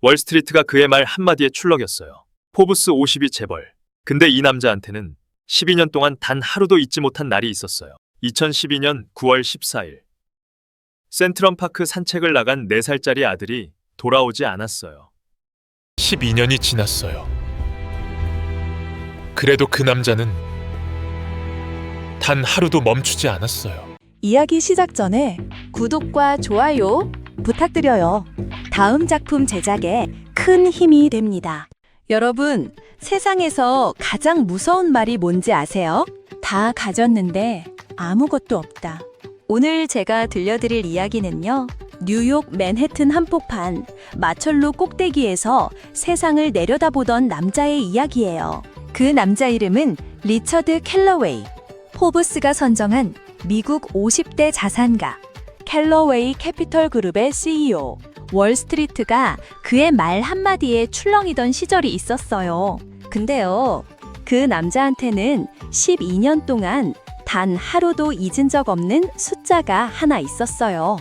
월스트리트가 그의 말 한마디에 출렁였어요. 포브스 50위 재벌. 근데 이 남자한테는 12년 동안 단 하루도 잊지 못한 날이 있었어요. 2012년 9월 14일. 센트럼파크 산책을 나간 4살짜리 아들이 돌아오지 않았어요. 12년이 지났어요. 그래도 그 남자는 단 하루도 멈추지 않았어요. 이야기 시작 전에 구독과 좋아요 부탁드려요. 다음 작품 제작에 큰 힘이 됩니다. 여러분, 세상에서 가장 무서운 말이 뭔지 아세요? 다 가졌는데 아무것도 없다. 오늘 제가 들려드릴 이야기는요. 뉴욕 맨해튼 한복판 마철로 꼭대기에서 세상을 내려다보던 남자의 이야기예요. 그 남자 이름은 리처드 캘러웨이. 포브스가 선정한 미국 50대 자산가, 캘러웨이 캐피털 그룹의 CEO. 월스트리트가 그의 말 한마디에 출렁이던 시절이 있었어요. 근데요, 그 남자한테는 12년 동안 단 하루도 잊은 적 없는 숫자가 하나 있었어요.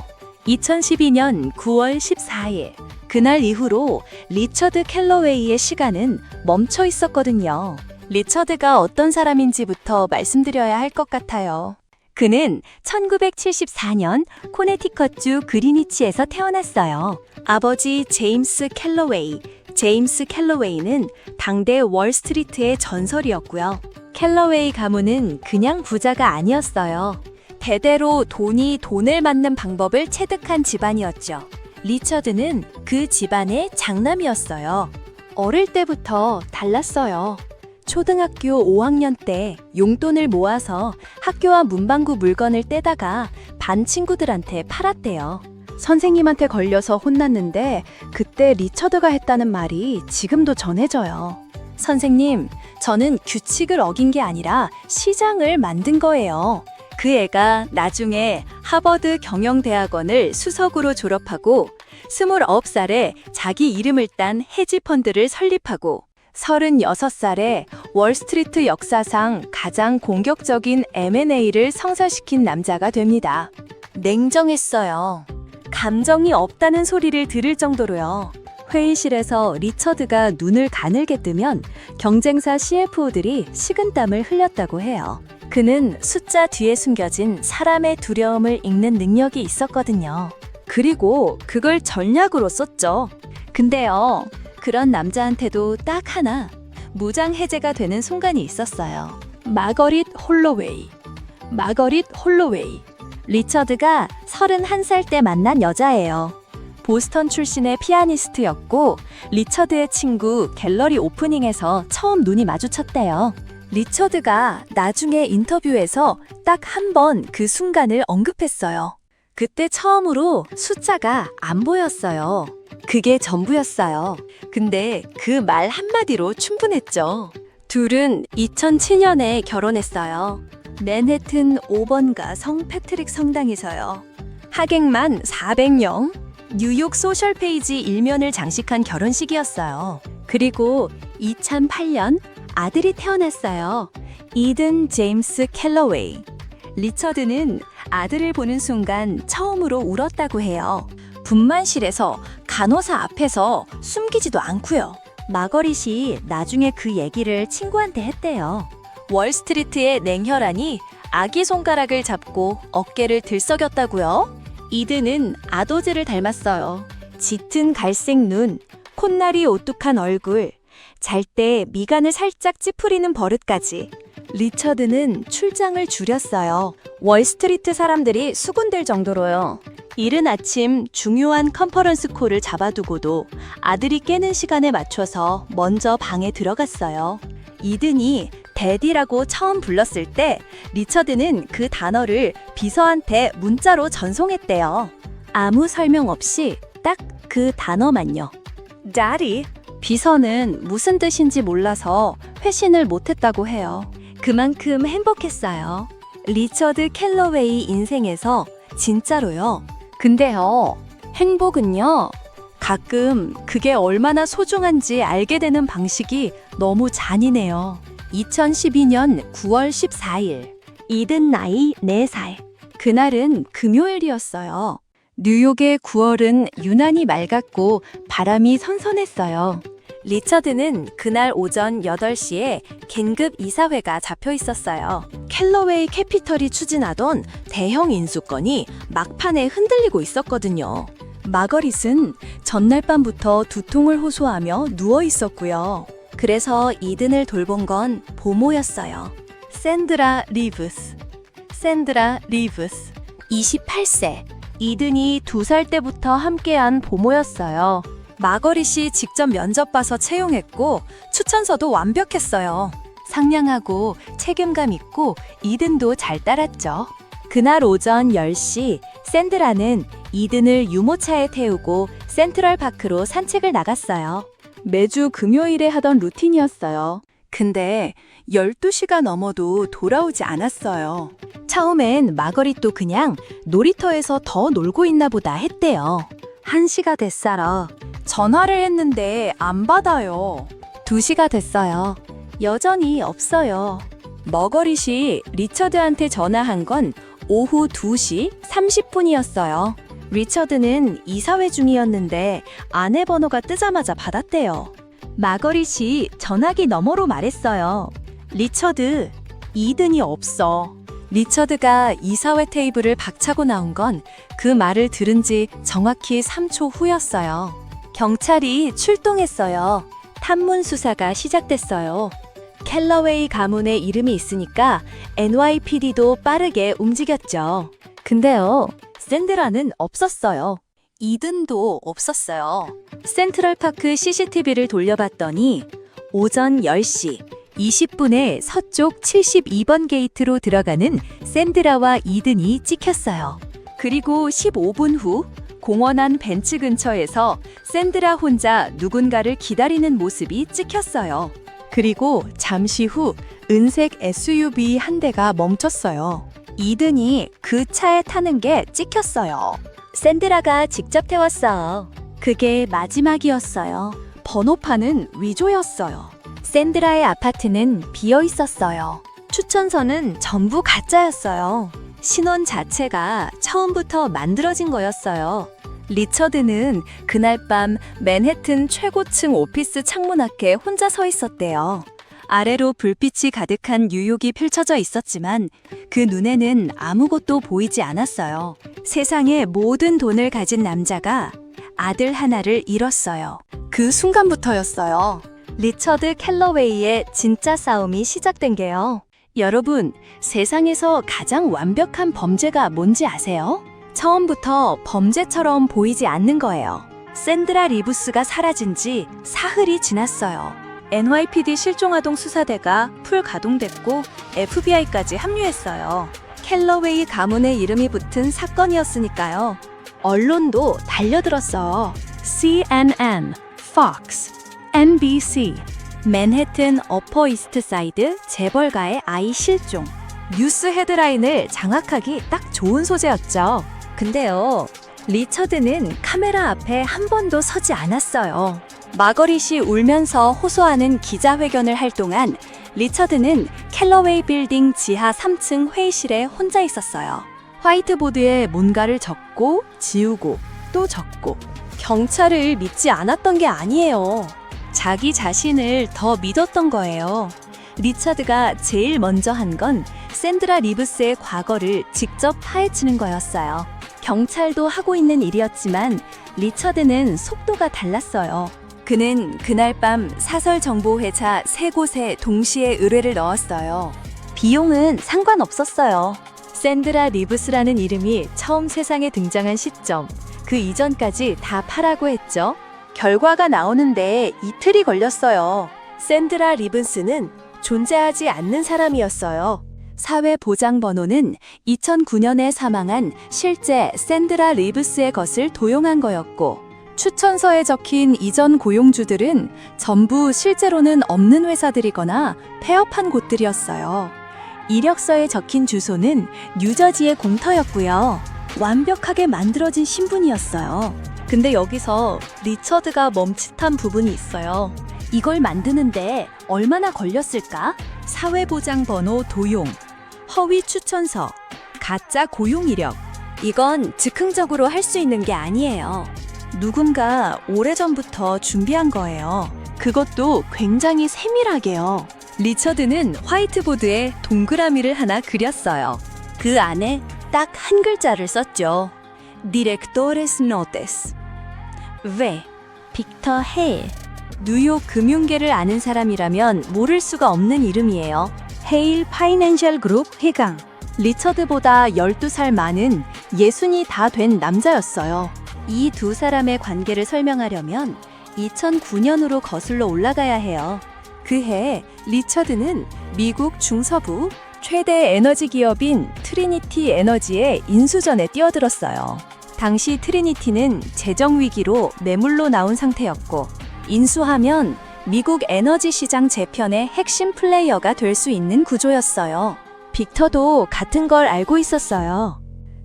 2012년 9월 14일. 그날 이후로 리처드 캘러웨이의 시간은 멈춰 있었거든요. 리처드가 어떤 사람인지부터 말씀드려야 할 것 같아요. 그는 1974년 코네티컷주 그리니치에서 태어났어요. 아버지 제임스 캘러웨이. 제임스 캘러웨이는 당대 월스트리트의 전설이었고요. 캘러웨이 가문은 그냥 부자가 아니었어요. 대대로 돈이 돈을 맞는 방법을 체득한 집안이었죠. 리처드는 그 집안의 장남이었어요. 어릴 때부터 달랐어요. 초등학교 5학년 때 용돈을 모아서 학교와 문방구 물건을 떼다가 반 친구들한테 팔았대요. 선생님한테 걸려서 혼났는데 그때 리처드가 했다는 말이 지금도 전해져요. 선생님, 저는 규칙을 어긴 게 아니라 시장을 만든 거예요. 그 애가 나중에 하버드 경영대학원을 수석으로 졸업하고 29살에 자기 이름을 딴 헤지펀드를 설립하고 36살에 월스트리트 역사상 가장 공격적인 M&A를 성사시킨 남자가 됩니다. 냉정했어요. 감정이 없다는 소리를 들을 정도로요. 회의실에서 리처드가 눈을 가늘게 뜨면 경쟁사 CFO들이 식은땀을 흘렸다고 해요. 그는 숫자 뒤에 숨겨진 사람의 두려움을 읽는 능력이 있었거든요. 그리고 그걸 전략으로 썼죠. 근데요, 그런 남자한테도 딱 하나 무장 해제가 되는 순간이 있었어요. 마거릿 홀로웨이. 마거릿 홀로웨이. 리처드가 31살 때 만난 여자예요. 보스턴 출신의 피아니스트였고 리처드의 친구 갤러리 오프닝에서 처음 눈이 마주쳤대요. 리처드가 나중에 인터뷰에서 딱 한 번 그 순간을 언급했어요. 그때 처음으로 숫자가 안 보였어요. 그게 전부였어요. 근데 그 말 한마디로 충분했죠. 둘은 2007년에 결혼했어요. 맨해튼 5번가 성 패트릭 성당에서요. 하객만 400명, 뉴욕 소셜페이지 일면을 장식한 결혼식이었어요. 그리고 2008년 아들이 태어났어요. 이든 제임스 캘러웨이. 리처드는 아들을 보는 순간 처음으로 울었다고 해요. 분만실에서 간호사 앞에서 숨기지도 않고요. 마거릿이 나중에 그 얘기를 친구한테 했대요. 월스트리트의 냉혈한이 아기 손가락을 잡고 어깨를 들썩였다고요. 이든은 아도즈를 닮았어요. 짙은 갈색 눈, 콧날이 오뚝한 얼굴, 잘 때 미간을 살짝 찌푸리는 버릇까지. 리처드는 출장을 줄였어요. 월스트리트 사람들이 수군될 정도로요. 이른 아침 중요한 컨퍼런스 콜을 잡아두고도 아들이 깨는 시간에 맞춰서 먼저 방에 들어갔어요. 이든이 데디라고 처음 불렀을 때 리처드는 그 단어를 비서한테 문자로 전송했대요. 아무 설명 없이 딱 그 단어만요. Daddy. 비서는 무슨 뜻인지 몰라서 회신을 못했다고 해요. 그만큼 행복했어요. 리처드 캘러웨이 인생에서 진짜로요. 근데요, 행복은요, 가끔 그게 얼마나 소중한지 알게 되는 방식이 너무 잔인해요. 2012년 9월 14일, 이든 나이 4살. 그날은 금요일이었어요. 뉴욕의 9월은 유난히 맑았고 바람이 선선했어요. 리처드는 그날 오전 8시에 긴급 이사회가 잡혀 있었어요. 캘러웨이 캐피털이 추진하던 대형 인수건이 막판에 흔들리고 있었거든요. 마거릿은 전날 밤부터 두통을 호소하며 누워 있었고요. 그래서 이든을 돌본 건 보모였어요. 샌드라 리브스. 28세. 이든이 2살 때부터 함께한 보모였어요. 마거릿이 직접 면접 봐서 채용했고 추천서도 완벽했어요. 상냥하고 책임감 있고 이든도 잘 따랐죠. 그날 오전 10시 샌드라는 이든을 유모차에 태우고 센트럴파크로 산책을 나갔어요. 매주 금요일에 하던 루틴이었어요. 근데 12시가 넘어도 돌아오지 않았어요. 처음엔 마거릿도 그냥 놀이터에서 더 놀고 있나 보다 했대요. 1시가 됐어요. 전화를 했는데 안 받아요. 2시가 됐어요. 여전히 없어요. 머거릿이 리처드한테 전화한 건 오후 2시 30분이었어요. 리처드는 이사회 중이었는데 아내 번호가 뜨자마자 받았대요. 마거릿이 전화기 너머로 말했어요. 리처드, 이든이 없어. 리처드가 이사회 테이블을 박차고 나온 건 그 말을 들은 지 정확히 3초 후였어요. 경찰이 출동했어요. 탐문 수사가 시작됐어요. 캘러웨이 가문의 이름이 있으니까 NYPD도 빠르게 움직였죠. 근데요, 샌드라는 없었어요. 이든도 없었어요. 센트럴파크 CCTV를 돌려봤더니 오전 10시 20분에 서쪽 72번 게이트로 들어가는 샌드라와 이든이 찍혔어요. 그리고 15분 후 공원 안 벤치 근처에서 샌드라 혼자 누군가를 기다리는 모습이 찍혔어요. 그리고 잠시 후 은색 SUV 한 대가 멈췄어요. 이든이 그 차에 타는 게 찍혔어요. 샌드라가 직접 태웠어요. 그게 마지막이었어요. 번호판은 위조였어요. 샌드라의 아파트는 비어 있었어요. 추천서는 전부 가짜였어요. 신원 자체가 처음부터 만들어진 거였어요. 리처드는 그날 밤 맨해튼 최고층 오피스 창문 앞에 혼자 서 있었대요. 아래로 불빛이 가득한 뉴욕이 펼쳐져 있었지만 그 눈에는 아무것도 보이지 않았어요. 세상의 모든 돈을 가진 남자가 아들 하나를 잃었어요. 그 순간부터였어요. 리처드 캘러웨이의 진짜 싸움이 시작된 게요. 여러분, 세상에서 가장 완벽한 범죄가 뭔지 아세요? 처음부터 범죄처럼 보이지 않는 거예요. 샌드라 리브스가 사라진 지 사흘이 지났어요. NYPD 실종아동 수사대가 풀 가동됐고 FBI까지 합류했어요. 캘러웨이 가문의 이름이 붙은 사건이었으니까요. 언론도 달려들었어요. CNN, Fox, NBC, 맨해튼 어퍼 이스트 사이드 재벌가의 아이 실종. 뉴스 헤드라인을 장악하기 딱 좋은 소재였죠. 근데요, 리처드는 카메라 앞에 한 번도 서지 않았어요. 마거릿이 울면서 호소하는 기자회견을 할 동안 리처드는 캘러웨이 빌딩 지하 3층 회의실에 혼자 있었어요. 화이트보드에 뭔가를 적고 지우고 또 적고. 경찰을 믿지 않았던 게 아니에요. 자기 자신을 더 믿었던 거예요. 리처드가 제일 먼저 한 건 샌드라 리브스의 과거를 직접 파헤치는 거였어요. 경찰도 하고 있는 일이었지만 리처드는 속도가 달랐어요. 그는 그날 밤 사설정보회사 3곳에 동시에 의뢰를 넣었어요. 비용은 상관없었어요. 샌드라 리브스라는 이름이 처음 세상에 등장한 시점, 그 이전까지 다 파라고 했죠. 결과가 나오는데 이틀이 걸렸어요. 샌드라 리브스는 존재하지 않는 사람이었어요. 사회보장번호는 2009년에 사망한 실제 샌드라 리브스의 것을 도용한 거였고, 추천서에 적힌 이전 고용주들은 전부 실제로는 없는 회사들이거나 폐업한 곳들이었어요. 이력서에 적힌 주소는 뉴저지의 공터였고요. 완벽하게 만들어진 신분이었어요. 근데 여기서 리처드가 멈칫한 부분이 있어요. 이걸 만드는데 얼마나 걸렸을까? 사회보장번호 도용, 허위 추천서, 가짜 고용 이력, 이건 즉흥적으로 할 수 있는 게 아니에요. 누군가 오래전부터 준비한 거예요. 그것도 굉장히 세밀하게요. 리처드는 화이트보드에 동그라미를 하나 그렸어요. 그 안에 딱 한 글자를 썼죠. Directores Notes. 왜? 빅터 헤일. 뉴욕 금융계를 아는 사람이라면 모를 수가 없는 이름이에요. 헤일 파이낸셜 그룹 회장. 리처드보다 12살 많은 60이 다 된 남자였어요. 이 두 사람의 관계를 설명하려면 2009년으로 거슬러 올라가야 해요. 그해 리처드는 미국 중서부 최대 에너지 기업인 트리니티 에너지의 인수전에 뛰어들었어요. 당시 트리니티는 재정 위기로 매물로 나온 상태였고 인수하면 미국 에너지 시장 재편의 핵심 플레이어가 될 수 있는 구조였어요. 빅터도 같은 걸 알고 있었어요.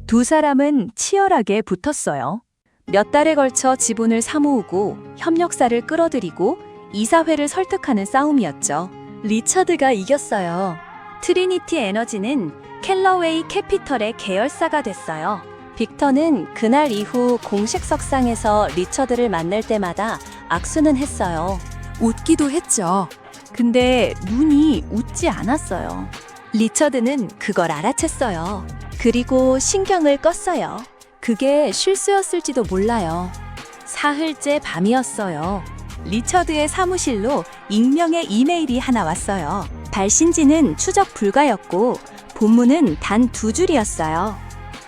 두 사람은 치열하게 붙었어요. 몇 달에 걸쳐 지분을 사모으고 협력사를 끌어들이고 이사회를 설득하는 싸움이었죠. 리처드가 이겼어요. 트리니티 에너지는 캘러웨이 캐피털의 계열사가 됐어요. 빅터는 그날 이후 공식 석상에서 리처드를 만날 때마다 악수는 했어요. 웃기도 했죠. 근데 눈이 웃지 않았어요. 리처드는 그걸 알아챘어요. 그리고 신경을 껐어요. 그게 실수였을지도 몰라요. 사흘째 밤이었어요. 리처드의 사무실로 익명의 이메일이 하나 왔어요. 발신지는 추적 불가였고 본문은 단 2줄이었어요.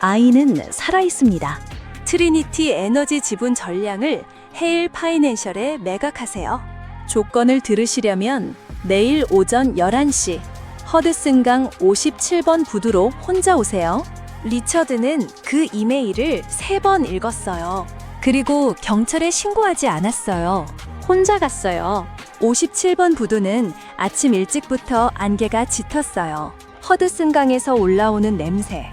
아이는 살아있습니다. 트리니티 에너지 지분 전량을 헤일 파이낸셜에 매각하세요. 조건을 들으시려면 내일 오전 11시 허드슨강 57번 부두로 혼자 오세요. 리처드는 그 이메일을 3번 읽었어요. 그리고 경찰에 신고하지 않았어요. 혼자 갔어요. 57번 부두는 아침 일찍부터 안개가 짙었어요. 허드슨강에서 올라오는 냄새,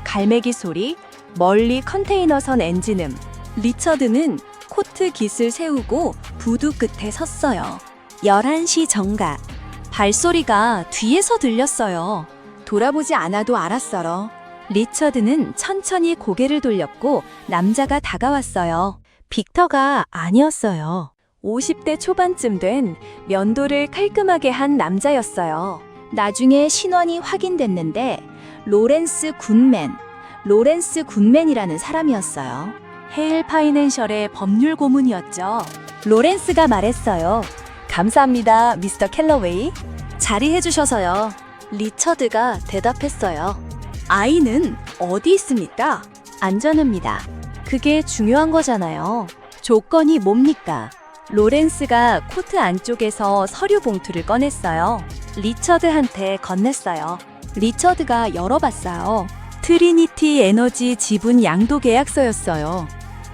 갈매기 소리, 멀리 컨테이너선 엔진음. 리처드는 코트 깃을 세우고 부두 끝에 섰어요. 11시 정각. 발소리가 뒤에서 들렸어요. 돌아보지 않아도 알았어요. 리처드는 천천히 고개를 돌렸고 남자가 다가왔어요. 빅터가 아니었어요. 50대 초반쯤 된 면도를 깔끔하게 한 남자였어요. 나중에 신원이 확인됐는데 로렌스 굿맨이라는 사람이었어요. 헤일 파이낸셜의 법률 고문이었죠. 로렌스가 말했어요. 감사합니다, 미스터 캘러웨이. 자리해 주셔서요. 리처드가 대답했어요. 아이는 어디 있습니까? 안전합니다. 그게 중요한 거잖아요. 조건이 뭡니까? 로렌스가 코트 안쪽에서 서류 봉투를 꺼냈어요. 리처드한테 건넸어요. 리처드가 열어봤어요. 트리니티 에너지 지분 양도 계약서였어요.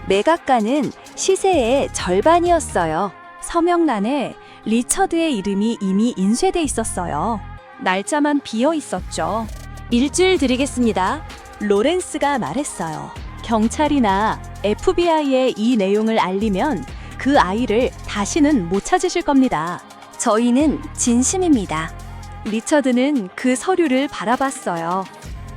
매각가는 시세의 절반이었어요. 서명란에 리처드의 이름이 이미 인쇄돼 있었어요. 날짜만 비어 있었죠. 일주일 드리겠습니다. 로렌스가 말했어요. 경찰이나 FBI에 이 내용을 알리면 그 아이를 다시는 못 찾으실 겁니다. 저희는 진심입니다. 리처드는 그 서류를 바라봤어요.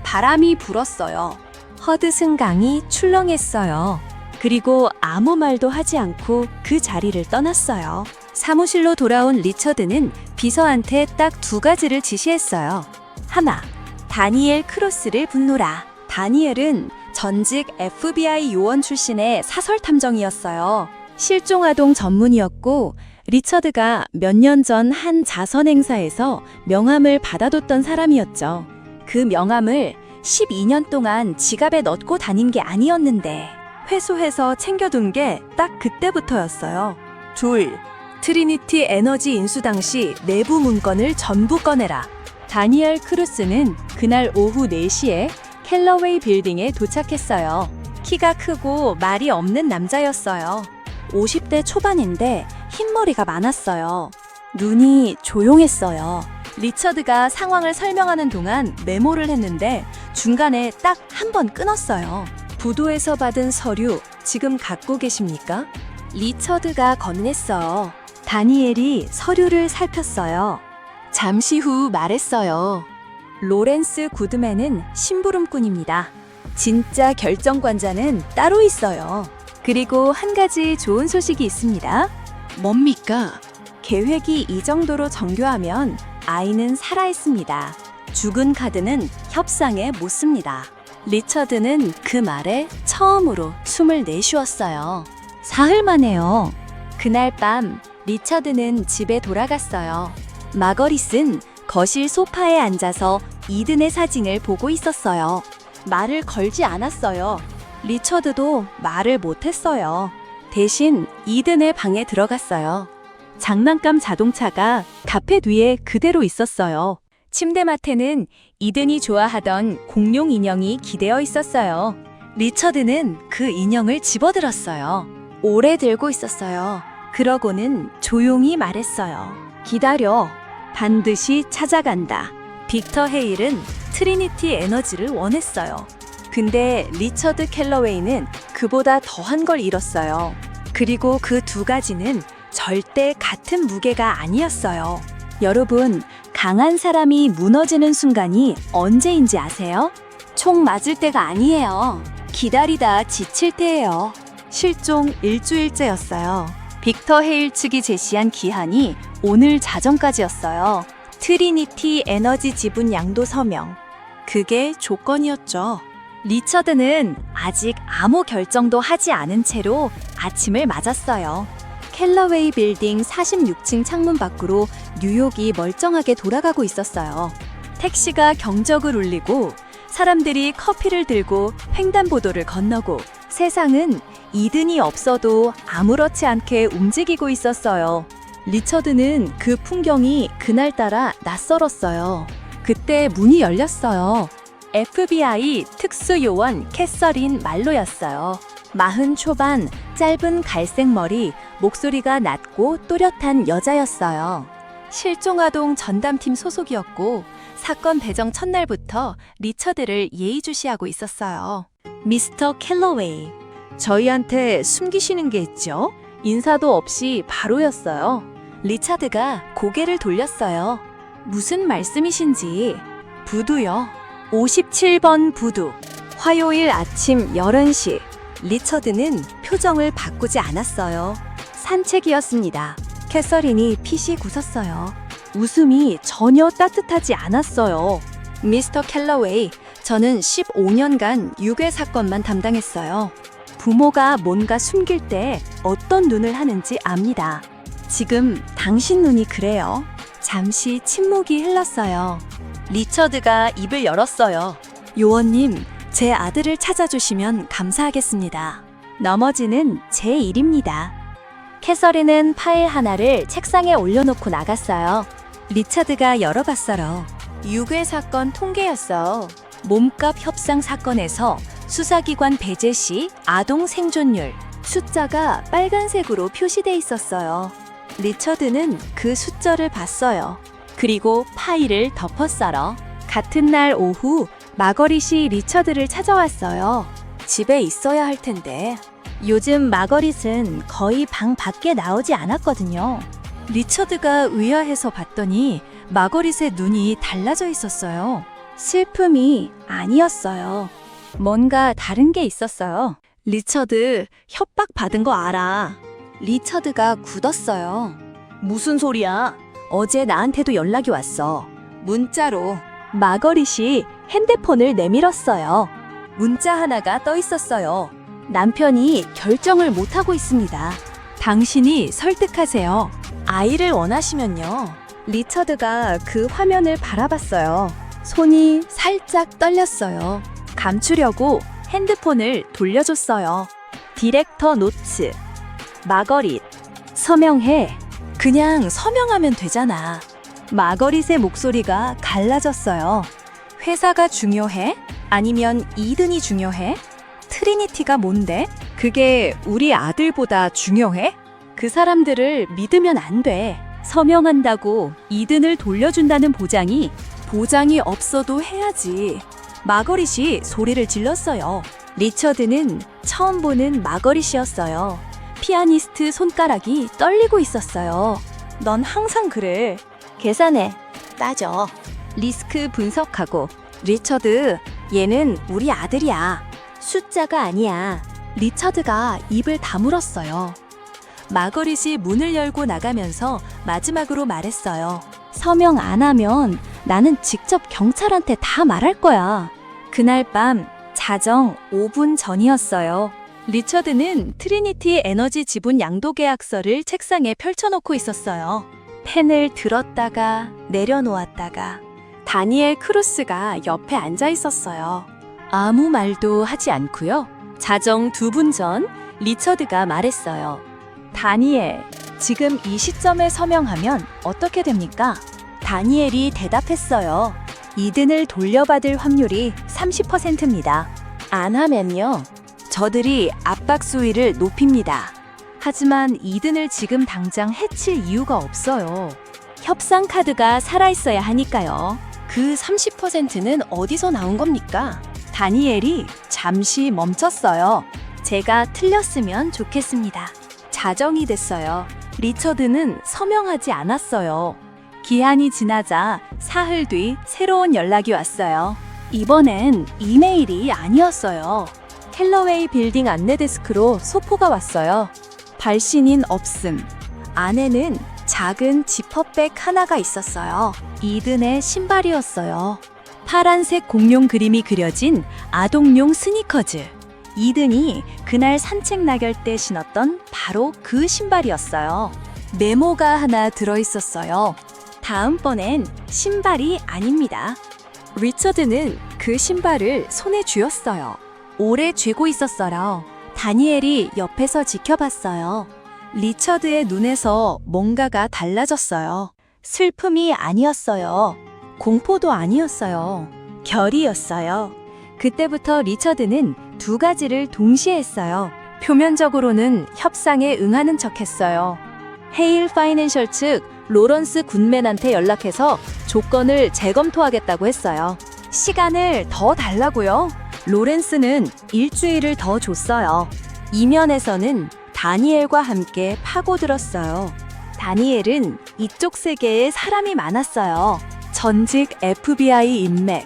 바람이 불었어요. 허드슨강이 출렁했어요. 그리고 아무 말도 하지 않고 그 자리를 떠났어요. 사무실로 돌아온 리처드는 비서한테 딱 2가지를 지시했어요. 하나, 다니엘 크로스를 분노라. 다니엘은 전직 FBI 요원 출신의 사설 탐정이었어요. 실종아동 전문이었고 리처드가 몇 년 전 한 자선 행사에서 명함을 받아뒀던 사람이었죠. 그 명함을 12년 동안 지갑에 넣고 다닌 게 아니었는데 회수해서 챙겨둔 게 딱 그때부터였어요. 둘, 트리니티 에너지 인수 당시 내부 문건을 전부 꺼내라. 다니엘 크루스는 그날 오후 4시에 캘러웨이 빌딩에 도착했어요. 키가 크고 말이 없는 남자였어요. 50대 초반인데 흰머리가 많았어요. 눈이 조용했어요. 리처드가 상황을 설명하는 동안 메모를 했는데 중간에 딱 한 번 끊었어요. 부도에서 받은 서류 지금 갖고 계십니까? 리처드가 건넸어요. 다니엘이 서류를 살폈어요. 잠시 후 말했어요. 로렌스 굿맨은 심부름꾼입니다. 진짜 결정권자는 따로 있어요. 그리고 한 가지 좋은 소식이 있습니다. 뭡니까? 계획이 이 정도로 정교하면 아이는 살아있습니다. 죽은 카드는 협상에 못 씁니다. 리처드는 그 말에 처음으로 숨을 내쉬었어요. 사흘 만에요. 그날 밤 리처드는 집에 돌아갔어요. 마거릿은 거실 소파에 앉아서 이든의 사진을 보고 있었어요. 말을 걸지 않았어요. 리처드도 말을 못했어요. 대신 이든의 방에 들어갔어요. 장난감 자동차가 카페 뒤에 그대로 있었어요. 침대맡에는 이든이 좋아하던 공룡 인형이 기대어 있었어요. 리처드는 그 인형을 집어들었어요. 오래 들고 있었어요. 그러고는 조용히 말했어요. 기다려. 반드시 찾아간다. 빅터 헤일은 트리니티 에너지를 원했어요. 근데 리처드 캘러웨이는 그보다 더한 걸 잃었어요. 그리고 그 두 가지는 절대 같은 무게가 아니었어요. 여러분, 강한 사람이 무너지는 순간이 언제인지 아세요? 총 맞을 때가 아니에요. 기다리다 지칠 때예요. 실종 일주일째였어요. 빅터 헤일 측이 제시한 기한이 오늘 자정까지였어요. 트리니티 에너지 지분 양도 서명. 그게 조건이었죠. 리처드는 아직 아무 결정도 하지 않은 채로 아침을 맞았어요. 캘러웨이 빌딩 46층 창문 밖으로 뉴욕이 멀쩡하게 돌아가고 있었어요. 택시가 경적을 울리고 사람들이 커피를 들고 횡단보도를 건너고 세상은 이든이 없어도 아무렇지 않게 움직이고 있었어요. 리처드는 그 풍경이 그날따라 낯설었어요. 그때 문이 열렸어요. FBI 특수요원 캐서린 말로였어요. 40 초반, 짧은 갈색 머리, 목소리가 낮고 또렷한 여자였어요. 실종아동 전담팀 소속이었고 사건 배정 첫날부터 리처드를 예의주시하고 있었어요. 미스터 캘러웨이, 저희한테 숨기시는 게 있죠? 인사도 없이 바로였어요. 리차드가 고개를 돌렸어요. 무슨 말씀이신지. 부두요. 57번 부두. 화요일 아침 11시. 리처드는 표정을 바꾸지 않았어요. 산책이었습니다. 캐서린이 핏이 굳었어요. 웃음이 전혀 따뜻하지 않았어요. 미스터 캘러웨이, 저는 15년간 유괴 사건만 담당했어요. 부모가 뭔가 숨길 때 어떤 눈을 하는지 압니다. 지금 당신 눈이 그래요. 잠시 침묵이 흘렀어요. 리처드가 입을 열었어요. 요원님, 제 아들을 찾아주시면 감사하겠습니다. 나머지는 제 일입니다. 캐서린은 파일 하나를 책상에 올려놓고 나갔어요. 리처드가 열어봤어요. 유괴 사건 통계였어. 몸값 협상 사건에서 수사기관 배제 시 아동 생존율 숫자가 빨간색으로 표시돼 있었어요. 리처드는 그 숫자를 봤어요. 그리고 파일을 덮어썰어. 같은 날 오후 마거릿이 리처드를 찾아왔어요. 집에 있어야 할 텐데. 요즘 마거릿은 거의 방 밖에 나오지 않았거든요. 리처드가 의아해서 봤더니 마거릿의 눈이 달라져 있었어요. 슬픔이 아니었어요. 뭔가 다른 게 있었어요. 리처드, 협박받은 거 알아. 리처드가 굳었어요. 무슨 소리야? 어제 나한테도 연락이 왔어. 문자로. 마거릿이 핸드폰을 내밀었어요. 문자 하나가 떠 있었어요. 남편이 결정을 못하고 있습니다. 당신이 설득하세요. 아이를 원하시면요. 리처드가 그 화면을 바라봤어요. 손이 살짝 떨렸어요. 감추려고 핸드폰을 돌려줬어요. 디렉터 노츠. 마거릿. 서명해. 그냥 서명하면 되잖아. 마거릿의 목소리가 갈라졌어요. 회사가 중요해? 아니면 이든이 중요해? 트리니티가 뭔데? 그게 우리 아들보다 중요해? 그 사람들을 믿으면 안 돼. 서명한다고 이든을 돌려준다는 보장이 없어도 해야지. 마거릿이 소리를 질렀어요. 리처드는 처음 보는 마거릿이었어요. 피아니스트 손가락이 떨리고 있었어요. 넌 항상 그래. 계산해. 따져. 리스크 분석하고. 리처드, 얘는 우리 아들이야. 숫자가 아니야. 리처드가 입을 다물었어요. 마거릿이 문을 열고 나가면서 마지막으로 말했어요. 서명 안 하면 나는 직접 경찰한테 다 말할 거야. 그날 밤 자정 5분 전이었어요. 리처드는 트리니티 에너지 지분 양도 계약서를 책상에 펼쳐놓고 있었어요. 펜을 들었다가 내려놓았다가 다니엘 크루스가 옆에 앉아 있었어요. 아무 말도 하지 않고요. 자정 2분 전 리처드가 말했어요. 다니엘, 지금 이 시점에 서명하면 어떻게 됩니까? 다니엘이 대답했어요. 이든을 돌려받을 확률이 30%입니다. 안 하면요. 저들이 압박 수위를 높입니다. 하지만 이든을 지금 당장 해칠 이유가 없어요. 협상 카드가 살아있어야 하니까요. 그 30%는 어디서 나온 겁니까? 다니엘이 잠시 멈췄어요. 제가 틀렸으면 좋겠습니다. 자정이 됐어요. 리처드는 서명하지 않았어요. 기한이 지나자 사흘 뒤 새로운 연락이 왔어요. 이번엔 이메일이 아니었어요. 캘러웨이 빌딩 안내 데스크로 소포가 왔어요. 발신인 없음. 안에는 작은 지퍼백 하나가 있었어요. 이든의 신발이었어요. 파란색 공룡 그림이 그려진 아동용 스니커즈. 이든이 그날 산책 나갈 때 신었던 바로 그 신발이었어요. 메모가 하나 들어있었어요. 다음번엔 신발이 아닙니다. 리처드는 그 신발을 손에 쥐었어요. 오래 쥐고 있었어요. 다니엘이 옆에서 지켜봤어요. 리처드의 눈에서 뭔가가 달라졌어요. 슬픔이 아니었어요. 공포도 아니었어요. 결이었어요. 그때부터 리처드는 두 가지를 동시에 했어요. 표면적으로는 협상에 응하는 척했어요. 헤일 파이낸셜 측 로런스 굿맨한테 연락해서 조건을 재검토하겠다고 했어요. 시간을 더 달라고요. 로렌스는 일주일을 더 줬어요. 이면에서는 다니엘과 함께 파고들었어요. 다니엘은 이쪽 세계에 사람이 많았어요. 전직 FBI 인맥,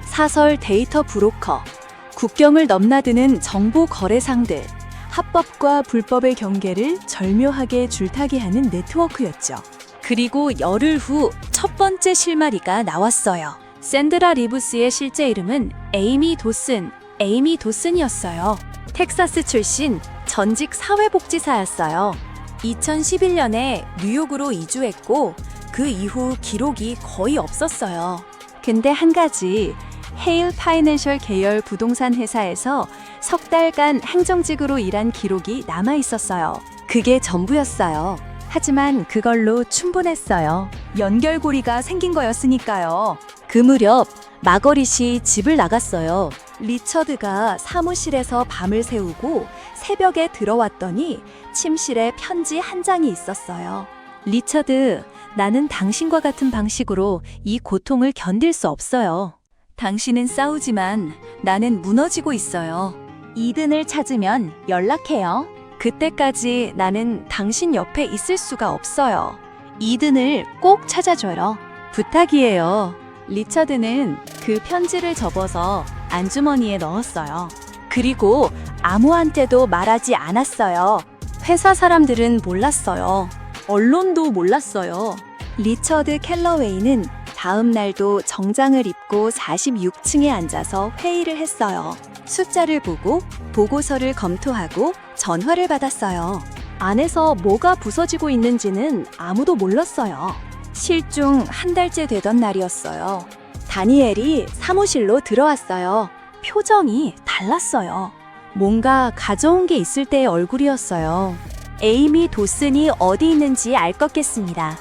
사설 데이터 브로커, 국경을 넘나드는 정보 거래상들, 합법과 불법의 경계를 절묘하게 줄타기하는 네트워크였죠. 그리고 열흘 후 첫 번째 실마리가 나왔어요. 샌드라 리브스의 실제 이름은 에이미 도슨이었어요. 텍사스 출신 전직 사회복지사였어요. 2011년에 뉴욕으로 이주했고 그 이후 기록이 거의 없었어요. 근데 한 가지, 헤일 파이낸셜 계열 부동산 회사에서 석 달간 행정직으로 일한 기록이 남아 있었어요. 그게 전부였어요. 하지만 그걸로 충분했어요. 연결고리가 생긴 거였으니까요. 그 무렵 마거릿이 집을 나갔어요. 리처드가 사무실에서 밤을 새우고 새벽에 들어왔더니 침실에 편지 한 장이 있었어요. 리처드, 나는 당신과 같은 방식으로 이 고통을 견딜 수 없어요. 당신은 싸우지만 나는 무너지고 있어요. 이든을 찾으면 연락해요. 그때까지 나는 당신 옆에 있을 수가 없어요. 이든을 꼭 찾아줘요. 부탁이에요. 리처드는 그 편지를 접어서 안주머니에 넣었어요. 그리고 아무한테도 말하지 않았어요. 회사 사람들은 몰랐어요. 언론도 몰랐어요. 리처드 캘러웨이는 다음 날도 정장을 입고 46층에 앉아서 회의를 했어요. 숫자를 보고 보고서를 검토하고 전화를 받았어요. 안에서 뭐가 부서지고 있는지는 아무도 몰랐어요. 실종 한 달째 되던 날이었어요. 다니엘이 사무실로 들어왔어요. 표정이 달랐어요. 뭔가 가져온 게 있을 때의 얼굴이었어요. 에이미 도슨이 어디 있는지 알 것 같습니다.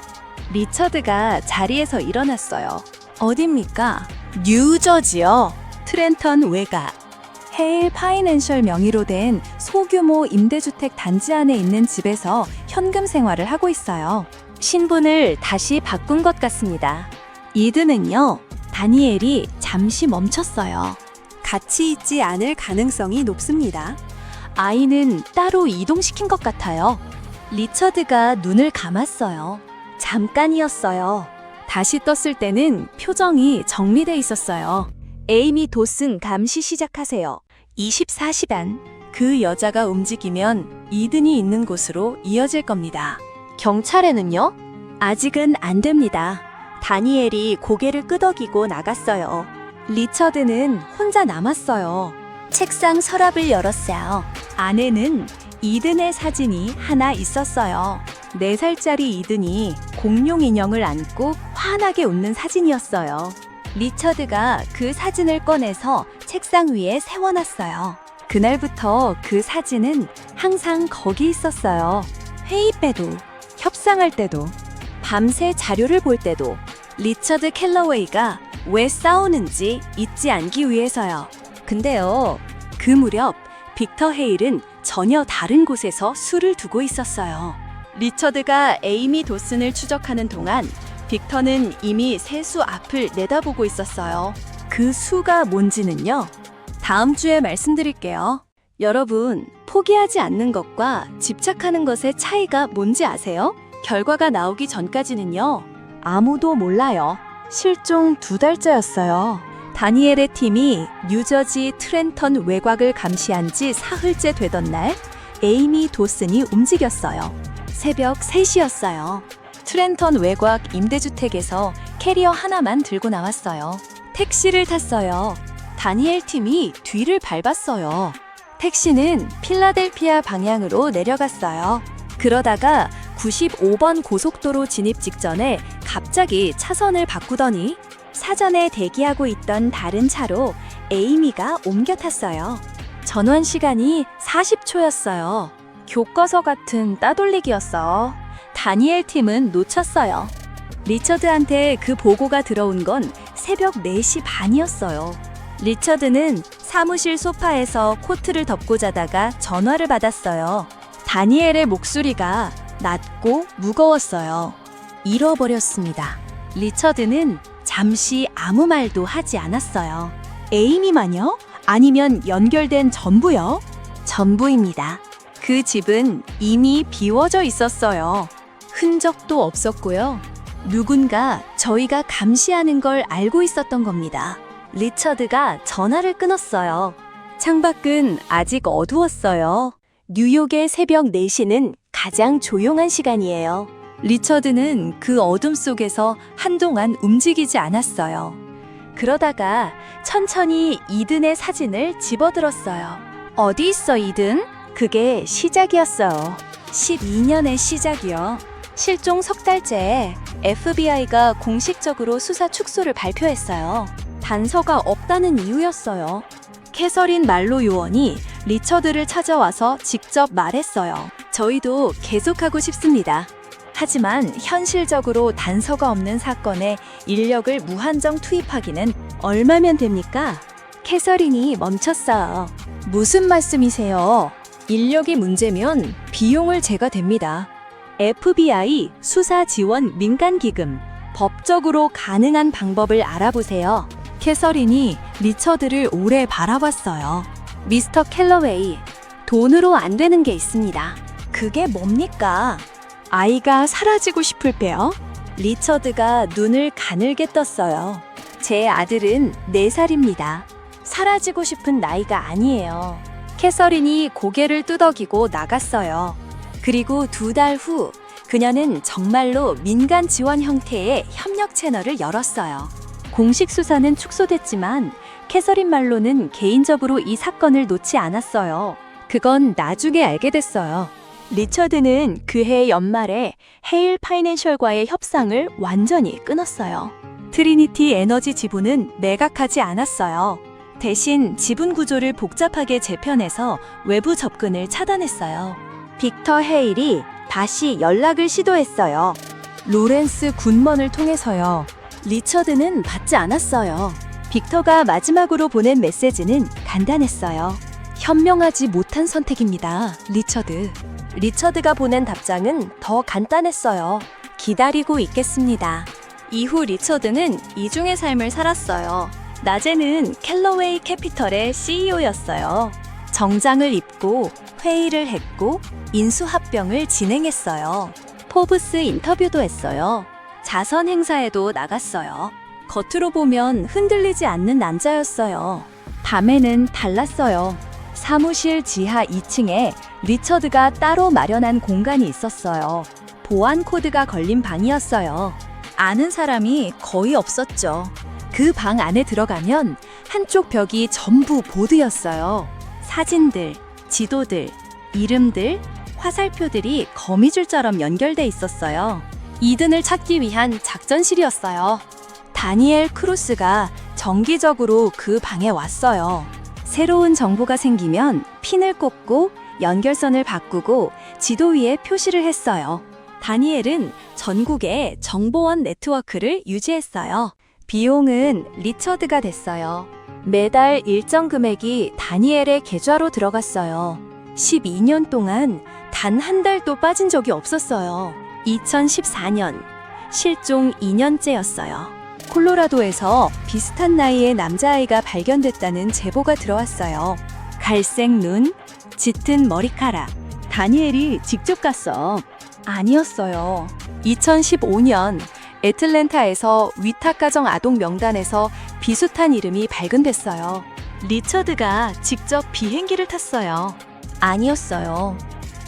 리처드가 자리에서 일어났어요. 어딥니까? 뉴저지요. 트렌턴 외곽. 헤일 파이낸셜 명의로 된 소규모 임대주택 단지 안에 있는 집에서 현금 생활을 하고 있어요. 신분을 다시 바꾼 것 같습니다. 이든은요, 다니엘이 잠시 멈췄어요. 같이 있지 않을 가능성이 높습니다. 아이는 따로 이동시킨 것 같아요. 리처드가 눈을 감았어요. 잠깐이었어요. 다시 떴을 때는 표정이 정리돼 있었어요. 에이미 도슨 감시 시작하세요. 24시간. 그 여자가 움직이면 이든이 있는 곳으로 이어질 겁니다. 경찰에는요? 아직은 안 됩니다. 다니엘이 고개를 끄덕이고 나갔어요. 리처드는 혼자 남았어요. 책상 서랍을 열었어요. 안에는 이든의 사진이 하나 있었어요. 4살짜리 이든이 공룡 인형을 안고 환하게 웃는 사진이었어요. 리처드가 그 사진을 꺼내서 책상 위에 세워놨어요. 그날부터 그 사진은 항상 거기 있었어요. 회의 때도, 협상할 때도, 밤새 자료를 볼 때도, 리처드 캘러웨이가 왜 싸우는지 잊지 않기 위해서요. 근데요, 그 무렵 빅터 헤일은 전혀 다른 곳에서 술을 두고 있었어요. 리처드가 에이미 도슨을 추적하는 동안 빅터는 이미 세수 앞을 내다보고 있었어요. 그 수가 뭔지는요, 다음 주에 말씀드릴게요. 여러분, 포기하지 않는 것과 집착하는 것의 차이가 뭔지 아세요? 결과가 나오기 전까지는요, 아무도 몰라요. 실종 2달째였어요. 다니엘의 팀이 뉴저지 트렌턴 외곽을 감시한 지 사흘째 되던 날, 에이미 도슨이 움직였어요. 새벽 3시였어요. 트렌턴 외곽 임대주택에서 캐리어 하나만 들고 나왔어요. 택시를 탔어요. 다니엘 팀이 뒤를 밟았어요. 택시는 필라델피아 방향으로 내려갔어요. 그러다가 95번 고속도로 진입 직전에 갑자기 차선을 바꾸더니 사전에 대기하고 있던 다른 차로 에이미가 옮겨 탔어요. 전원 시간이 40초였어요. 교과서 같은 따돌리기였어. 다니엘 팀은 놓쳤어요. 리처드한테 그 보고가 들어온 건 새벽 4시 반이었어요. 리처드는 사무실 소파에서 코트를 덮고 자다가 전화를 받았어요. 다니엘의 목소리가 낮고 무거웠어요. 잃어버렸습니다. 리처드는 잠시 아무 말도 하지 않았어요. 에이미만요? 아니면 연결된 전부요? 전부입니다. 그 집은 이미 비워져 있었어요. 흔적도 없었고요. 누군가 저희가 감시하는 걸 알고 있었던 겁니다. 리처드가 전화를 끊었어요. 창밖은 아직 어두웠어요. 뉴욕의 새벽 4시는 가장 조용한 시간이에요. 리처드는 그 어둠 속에서 한동안 움직이지 않았어요. 그러다가 천천히 이든의 사진을 집어들었어요. 어디 있어, 이든? 그게 시작이었어요. 12년의 시작이요. 실종 석 달째에 FBI가 공식적으로 수사 축소를 발표했어요. 단서가 없다는 이유였어요. 캐서린 말로 요원이 리처드를 찾아와서 직접 말했어요. 저희도 계속하고 싶습니다. 하지만 현실적으로 단서가 없는 사건에 인력을 무한정 투입하기는 얼마면 됩니까? 캐서린이 멈췄어요. 무슨 말씀이세요? 인력이 문제면 비용을 제가 댑니다. FBI 수사 지원 민간 기금, 법적으로 가능한 방법을 알아보세요. 캐서린이 리처드를 오래 바라봤어요. 미스터 캘러웨이, 돈으로 안 되는 게 있습니다. 그게 뭡니까? 아이가 사라지고 싶을 때요? 리처드가 눈을 가늘게 떴어요. 제 아들은 4살입니다. 사라지고 싶은 나이가 아니에요. 캐서린이 고개를 끄덕이고 나갔어요. 그리고 2달 후 그녀는 정말로 민간 지원 형태의 협력 채널을 열었어요. 공식 수사는 축소됐지만 캐서린 말로는 개인적으로 이 사건을 놓지 않았어요. 그건 나중에 알게 됐어요. 리처드는 그해 연말에 헤일 파이낸셜과의 협상을 완전히 끊었어요. 트리니티 에너지 지분은 매각하지 않았어요. 대신 지분 구조를 복잡하게 재편해서 외부 접근을 차단했어요. 빅터 헤일이 다시 연락을 시도했어요. 로렌스 굿먼을 통해서요. 리처드는 받지 않았어요. 빅터가 마지막으로 보낸 메시지는 간단했어요. 현명하지 못한 선택입니다, 리처드. 리처드가 보낸 답장은 더 간단했어요. 기다리고 있겠습니다. 이후 리처드는 이중의 삶을 살았어요. 낮에는 캘러웨이 캐피털의 CEO였어요. 정장을 입고 회의를 했고 인수합병을 진행했어요. 포브스 인터뷰도 했어요. 자선 행사에도 나갔어요. 겉으로 보면 흔들리지 않는 남자였어요. 밤에는 달랐어요. 사무실 지하 2층에 리처드가 따로 마련한 공간이 있었어요. 보안 코드가 걸린 방이었어요. 아는 사람이 거의 없었죠. 그 방 안에 들어가면 한쪽 벽이 전부 보드였어요. 사진들, 지도들, 이름들, 화살표들이 거미줄처럼 연결돼 있었어요. 이든을 찾기 위한 작전실이었어요. 다니엘 크루스가 정기적으로 그 방에 왔어요. 새로운 정보가 생기면 핀을 꽂고 연결선을 바꾸고 지도 위에 표시를 했어요. 다니엘은 전국에 정보원 네트워크를 유지했어요. 비용은 리처드가 됐어요. 매달 일정 금액이 다니엘의 계좌로 들어갔어요. 12년 동안 단 한 달도 빠진 적이 없었어요. 2014년, 실종 2년째였어요. 콜로라도에서 비슷한 나이의 남자아이가 발견됐다는 제보가 들어왔어요. 갈색 눈, 짙은 머리카락. 다니엘이 직접 갔어. 아니었어요. 2015년 애틀랜타에서 위탁가정 아동 명단에서 비슷한 이름이 발견됐어요. 리처드가 직접 비행기를 탔어요. 아니었어요.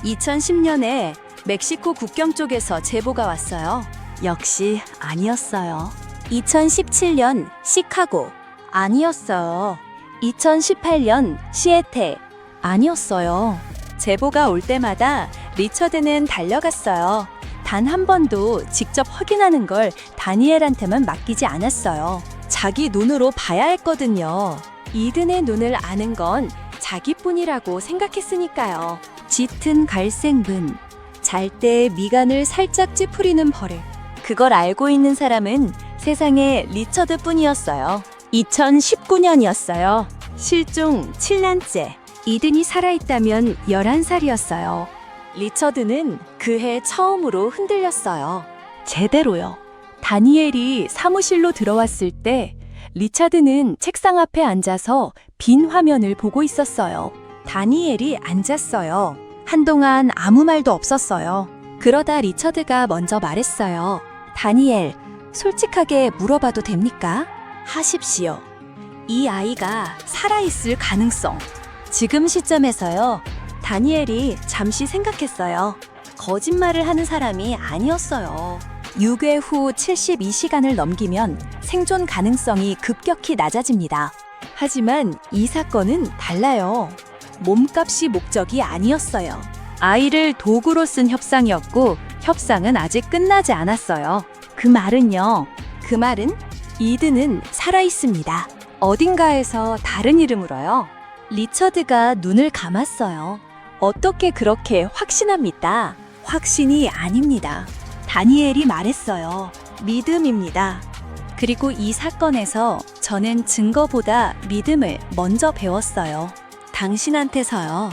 2010년에 멕시코 국경 쪽에서 제보가 왔어요. 역시 아니었어요. 2017년 시카고. 아니었어요. 2018년 시애틀. 아니었어요. 제보가 올 때마다 리처드는 달려갔어요. 단 한 번도 직접 확인하는 걸 다니엘한테만 맡기지 않았어요. 자기 눈으로 봐야 했거든요. 이든의 눈을 아는 건 자기뿐이라고 생각했으니까요. 짙은 갈색 문, 잘 때 미간을 살짝 찌푸리는 버릇. 그걸 알고 있는 사람은 세상에 리처드뿐이었어요. 2019년이었어요. 실종 7년째. 이든이 살아있다면 11살이었어요. 리처드는 그해 처음으로 흔들렸어요. 제대로요. 다니엘이 사무실로 들어왔을 때 리차드는 책상 앞에 앉아서 빈 화면을 보고 있었어요. 다니엘이 앉았어요. 한동안 아무 말도 없었어요. 그러다 리처드가 먼저 말했어요. 다니엘, 솔직하게 물어봐도 됩니까? 하십시오. 이 아이가 살아있을 가능성. 지금 시점에서요. 다니엘이 잠시 생각했어요. 거짓말을 하는 사람이 아니었어요. 6회 후 72시간을 넘기면 생존 가능성이 급격히 낮아집니다. 하지만 이 사건은 달라요. 몸값이 목적이 아니었어요. 아이를 도구로 쓴 협상이었고 협상은 아직 끝나지 않았어요. 그 말은요. 그 말은 이든은 살아있습니다. 어딘가에서 다른 이름으로요. 리처드가 눈을 감았어요. 어떻게 그렇게 확신합니까? 확신이 아닙니다. 다니엘이 말했어요. 믿음입니다. 그리고 이 사건에서 저는 증거보다 믿음을 먼저 배웠어요. 당신한테서요.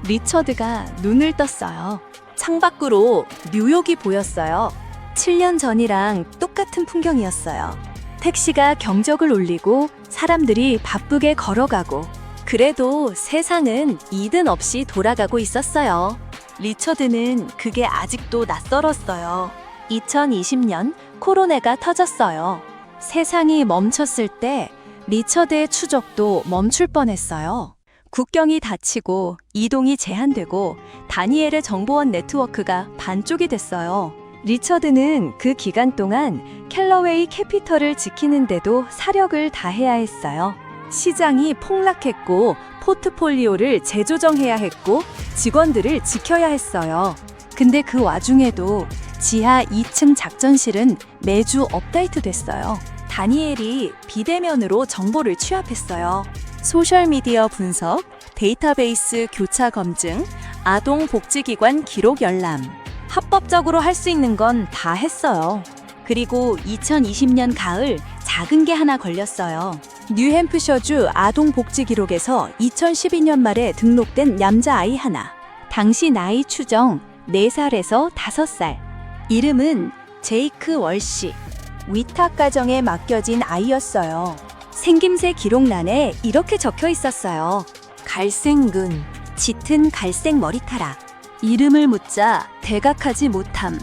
리처드가 눈을 떴어요. 창밖으로 뉴욕이 보였어요. 7년 전이랑 똑같은 풍경이었어요. 택시가 경적을 울리고 사람들이 바쁘게 걸어가고 그래도 세상은 이든 없이 돌아가고 있었어요. 리처드는 그게 아직도 낯설었어요. 2020년 코로나가 터졌어요. 세상이 멈췄을 때 리처드의 추적도 멈출 뻔했어요. 국경이 닫히고 이동이 제한되고 다니엘의 정보원 네트워크가 반쪽이 됐어요. 리처드는 그 기간 동안 캘러웨이 캐피털을 지키는데도 사력을 다해야 했어요. 시장이 폭락했고 포트폴리오를 재조정해야 했고 직원들을 지켜야 했어요. 근데 그 와중에도 지하 2층 작전실은 매주 업데이트 됐어요. 다니엘이 비대면으로 정보를 취합했어요. 소셜미디어 분석, 데이터베이스 교차 검증, 아동복지기관 기록 열람. 합법적으로 할 수 있는 건 다 했어요. 그리고 2020년 가을 작은 게 하나 걸렸어요. 뉴햄프셔주 아동복지기록에서 2012년 말에 등록된 남자아이 하나. 당시 나이 추정 4살에서 5살. 이름은 제이크 월시. 위탁가정에 맡겨진 아이였어요. 생김새 기록란에 이렇게 적혀 있었어요. 갈색 눈, 짙은 갈색 머리카락. 이름을 묻자 대각하지 못함.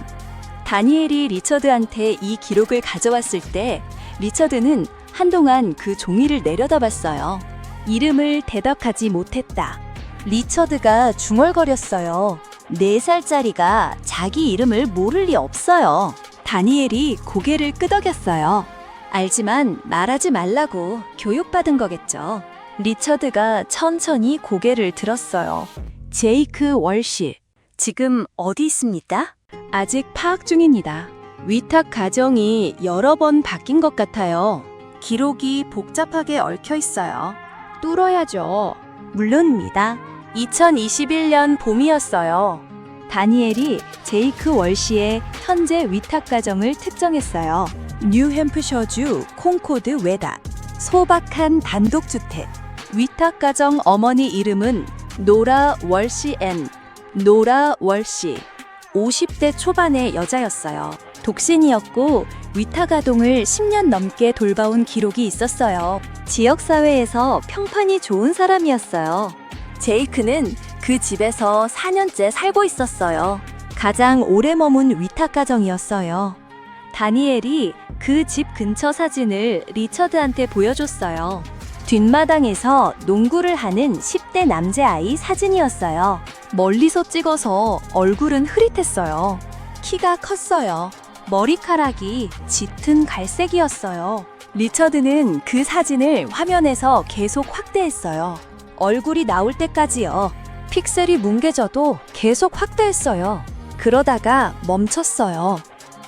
다니엘이 리처드한테 이 기록을 가져왔을 때 리처드는 한동안 그 종이를 내려다봤어요. 이름을 대답하지 못했다. 리처드가 중얼거렸어요. 4살짜리가 자기 이름을 모를 리 없어요. 다니엘이 고개를 끄덕였어요. 알지만 말하지 말라고 교육받은 거겠죠. 리처드가 천천히 고개를 들었어요. 제이크 월시, 지금 어디 있습니까? 아직 파악 중입니다. 위탁 가정이 여러 번 바뀐 것 같아요. 기록이 복잡하게 얽혀 있어요. 뚫어야죠. 물론입니다. 2021년 봄이었어요. 다니엘이 제이크 월시의 현재 위탁 가정을 특정했어요. 뉴햄프셔주 콩코드 외다. 소박한 단독주택. 위탁 가정 어머니 이름은 노라 월시 앤. 노라 월시. 50대 초반의 여자였어요. 독신이었고 위탁 아동을 10년 넘게 돌봐온 기록이 있었어요. 지역사회에서 평판이 좋은 사람이었어요. 제이크는 그 집에서 4년째 살고 있었어요. 가장 오래 머문 위탁 가정이었어요. 다니엘이 그 집 근처 사진을 리처드한테 보여줬어요. 뒷마당에서 농구를 하는 10대 남자아이 사진이었어요. 멀리서 찍어서 얼굴은 흐릿했어요. 키가 컸어요. 머리카락이 짙은 갈색이었어요. 리처드는 그 사진을 화면에서 계속 확대했어요. 얼굴이 나올 때까지요. 픽셀이 뭉개져도 계속 확대했어요. 그러다가 멈췄어요.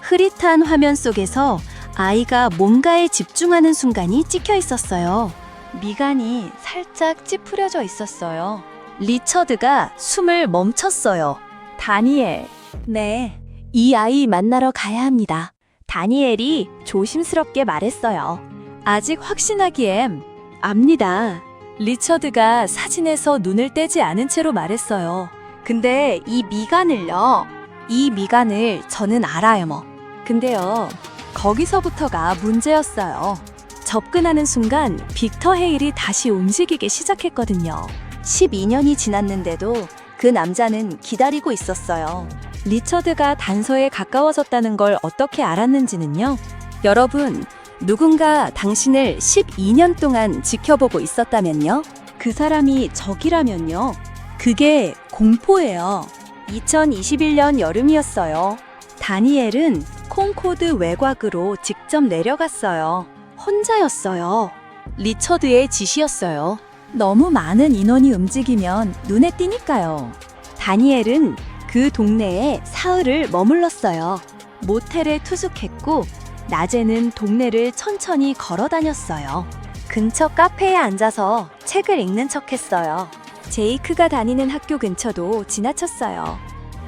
흐릿한 화면 속에서 아이가 뭔가에 집중하는 순간이 찍혀 있었어요. 미간이 살짝 찌푸려져 있었어요. 리처드가 숨을 멈췄어요. 다니엘. 네, 이 아이 만나러 가야 합니다. 다니엘이 조심스럽게 말했어요. 아직 확신하기엔 압니다. 리처드가 사진에서 눈을 떼지 않은 채로 말했어요. 근데 이 미간을요. 이 미간을 저는 알아요 뭐. 근데요. 거기서부터가 문제였어요. 접근하는 순간 빅터 헤일이 다시 움직이기 시작했거든요. 12년이 지났는데도 그 남자는 기다리고 있었어요. 리처드가 단서에 가까워졌다는 걸 어떻게 알았는지는요. 여러분, 누군가 당신을 12년 동안 지켜보고 있었다면요. 그 사람이 적이라면요. 그게 공포예요. 2021년 여름이었어요. 다니엘은 콩코드 외곽으로 직접 내려갔어요. 혼자였어요. 리처드의 지시였어요. 너무 많은 인원이 움직이면 눈에 띄니까요. 다니엘은 그 동네에 사흘을 머물렀어요. 모텔에 투숙했고 낮에는 동네를 천천히 걸어 다녔어요. 근처 카페에 앉아서 책을 읽는 척했어요. 제이크가 다니는 학교 근처도 지나쳤어요.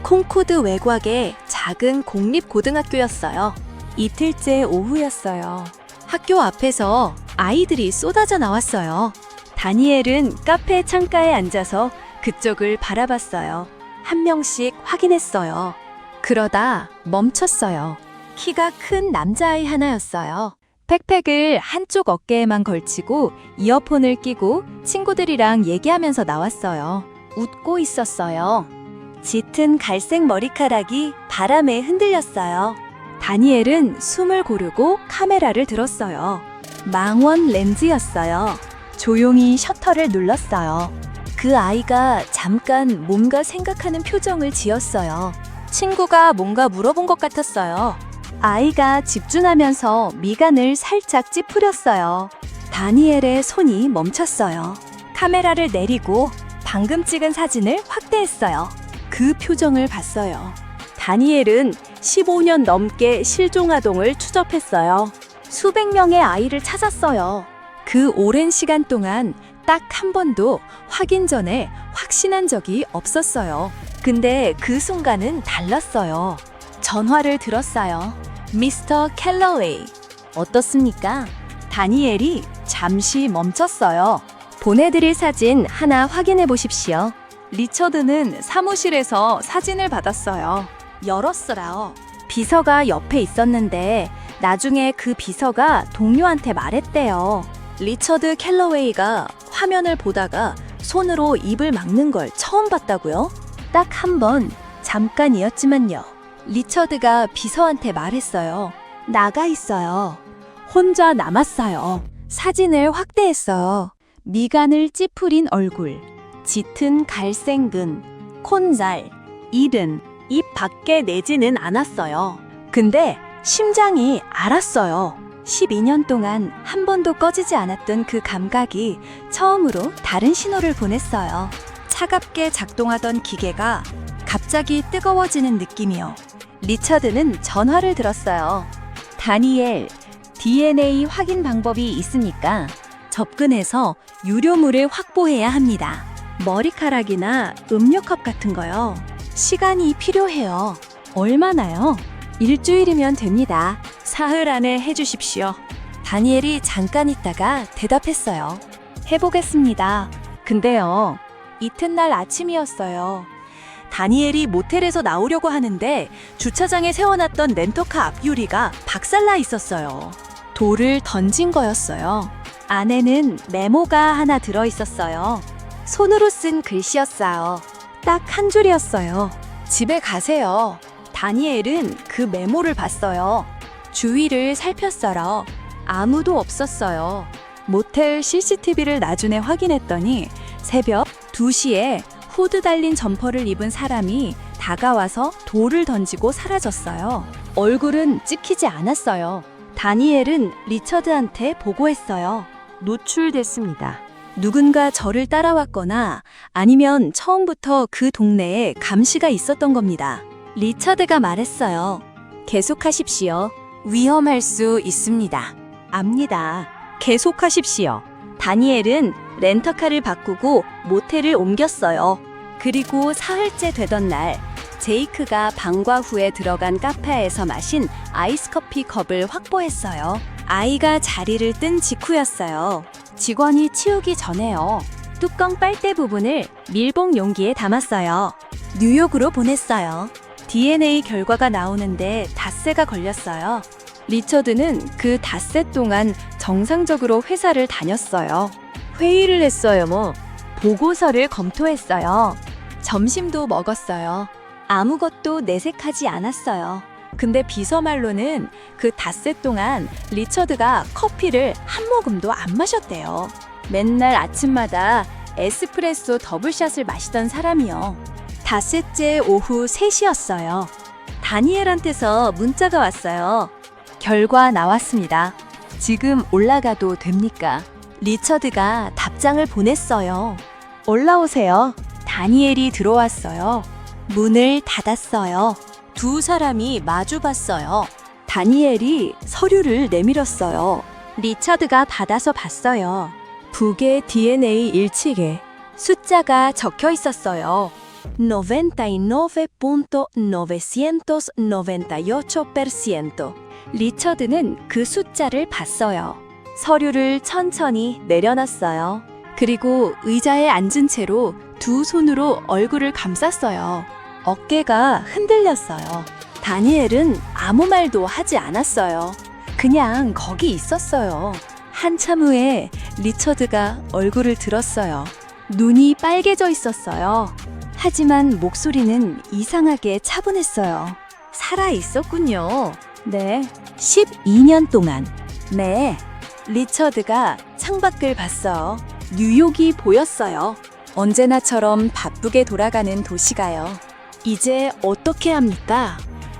콩코드 외곽의 작은 공립고등학교였어요. 이틀째 오후였어요. 학교 앞에서 아이들이 쏟아져 나왔어요. 다니엘은 카페 창가에 앉아서 그쪽을 바라봤어요. 한 명씩 확인했어요. 그러다 멈췄어요. 키가 큰 남자아이 하나였어요. 백팩을 한쪽 어깨에만 걸치고 이어폰을 끼고 친구들이랑 얘기하면서 나왔어요. 웃고 있었어요. 짙은 갈색 머리카락이 바람에 흔들렸어요. 다니엘은 숨을 고르고 카메라를 들었어요. 망원 렌즈였어요. 조용히 셔터를 눌렀어요. 그 아이가 잠깐 뭔가 생각하는 표정을 지었어요. 친구가 뭔가 물어본 것 같았어요. 아이가 집중하면서 미간을 살짝 찌푸렸어요. 다니엘의 손이 멈췄어요. 카메라를 내리고 방금 찍은 사진을 확대했어요. 그 표정을 봤어요. 다니엘은 15년 넘게 실종아동을 추적했어요. 수백 명의 아이를 찾았어요. 그 오랜 시간 동안 딱 한 번도 확인 전에 확신한 적이 없었어요. 근데 그 순간은 달랐어요. 전화를 들었어요. 미스터 캘러웨이. 어떻습니까? 다니엘이 잠시 멈췄어요. 보내드릴 사진 하나 확인해 보십시오. 리처드는 사무실에서 사진을 받았어요. 열었어요. 비서가 옆에 있었는데 나중에 그 비서가 동료한테 말했대요. 리처드 캘러웨이가 화면을 보다가 손으로 입을 막는 걸 처음 봤다고요? 딱 한 번, 잠깐이었지만요. 리처드가 비서한테 말했어요. 나가 있어요. 혼자 남았어요. 사진을 확대했어요. 미간을 찌푸린 얼굴, 짙은 갈색은, 콘잘, 이른, 입 밖에 내지는 않았어요. 근데 심장이 알았어요. 12년 동안 한 번도 꺼지지 않았던 그 감각이 처음으로 다른 신호를 보냈어요. 차갑게 작동하던 기계가 갑자기 뜨거워지는 느낌이요. 리처드는 전화를 들었어요. 다니엘, DNA 확인 방법이 있으니까 접근해서 유료물을 확보해야 합니다. 머리카락이나 음료컵 같은 거요. 시간이 필요해요. 얼마나요? 일주일이면 됩니다. 사흘 안에 해주십시오. 다니엘이 잠깐 있다가 대답했어요. 해보겠습니다. 근데요, 이튿날 아침이었어요. 다니엘이 모텔에서 나오려고 하는데 주차장에 세워놨던 렌터카 앞유리가 박살나 있었어요. 돌을 던진 거였어요. 안에는 메모가 하나 들어있었어요. 손으로 쓴 글씨였어요. 딱 한 줄이었어요. 집에 가세요. 다니엘은 그 메모를 봤어요. 주위를 살폈어요. 아무도 없었어요. 모텔 CCTV를 나중에 확인했더니 새벽 2시에 후드 달린 점퍼를 입은 사람이 다가와서 돌을 던지고 사라졌어요. 얼굴은 찍히지 않았어요. 다니엘은 리처드한테 보고했어요. 노출됐습니다. 누군가 저를 따라왔거나 아니면 처음부터 그 동네에 감시가 있었던 겁니다. 리처드가 말했어요. 계속하십시오. 위험할 수 있습니다. 압니다. 계속하십시오. 다니엘은 렌터카를 바꾸고 모텔을 옮겼어요. 그리고 사흘째 되던 날, 제이크가 방과 후에 들어간 카페에서 마신 아이스커피 컵을 확보했어요. 아이가 자리를 뜬 직후였어요. 직원이 치우기 전에요. 뚜껑 빨대 부분을 밀봉 용기에 담았어요. 뉴욕으로 보냈어요. DNA 결과가 나오는데 닷새가 걸렸어요. 리처드는 그 닷새 동안 정상적으로 회사를 다녔어요. 회의를 했어요, 보고서를 검토했어요. 점심도 먹었어요. 아무것도 내색하지 않았어요. 근데 비서말로는 그 닷새 동안 리처드가 커피를 한 모금도 안 마셨대요. 맨날 아침마다 에스프레소 더블샷을 마시던 사람이요. 닷새째 오후 3시였어요. 다니엘한테서 문자가 왔어요. 결과 나왔습니다. 지금 올라가도 됩니까? 리처드가 답장을 보냈어요. 올라오세요. 다니엘이 들어왔어요. 문을 닫았어요. 두 사람이 마주봤어요. 다니엘이 서류를 내밀었어요. 리처드가 받아서 봤어요. 북의 DNA 일치계. 숫자가 적혀 있었어요. 99.998%. 리처드는 그 숫자를 봤어요. 서류를 천천히 내려놨어요. 그리고 의자에 앉은 채로 두 손으로 얼굴을 감쌌어요. 어깨가 흔들렸어요. 다니엘은 아무 말도 하지 않았어요. 그냥 거기 있었어요. 한참 후에 리처드가 얼굴을 들었어요. 눈이 빨개져 있었어요. 하지만 목소리는 이상하게 차분했어요. 살아 있었군요. 네. 12년 동안. 네. 리처드가 창밖을 봤어요. 뉴욕이 보였어요. 언제나처럼 바쁘게 돌아가는 도시가요. 이제 어떻게 합니까?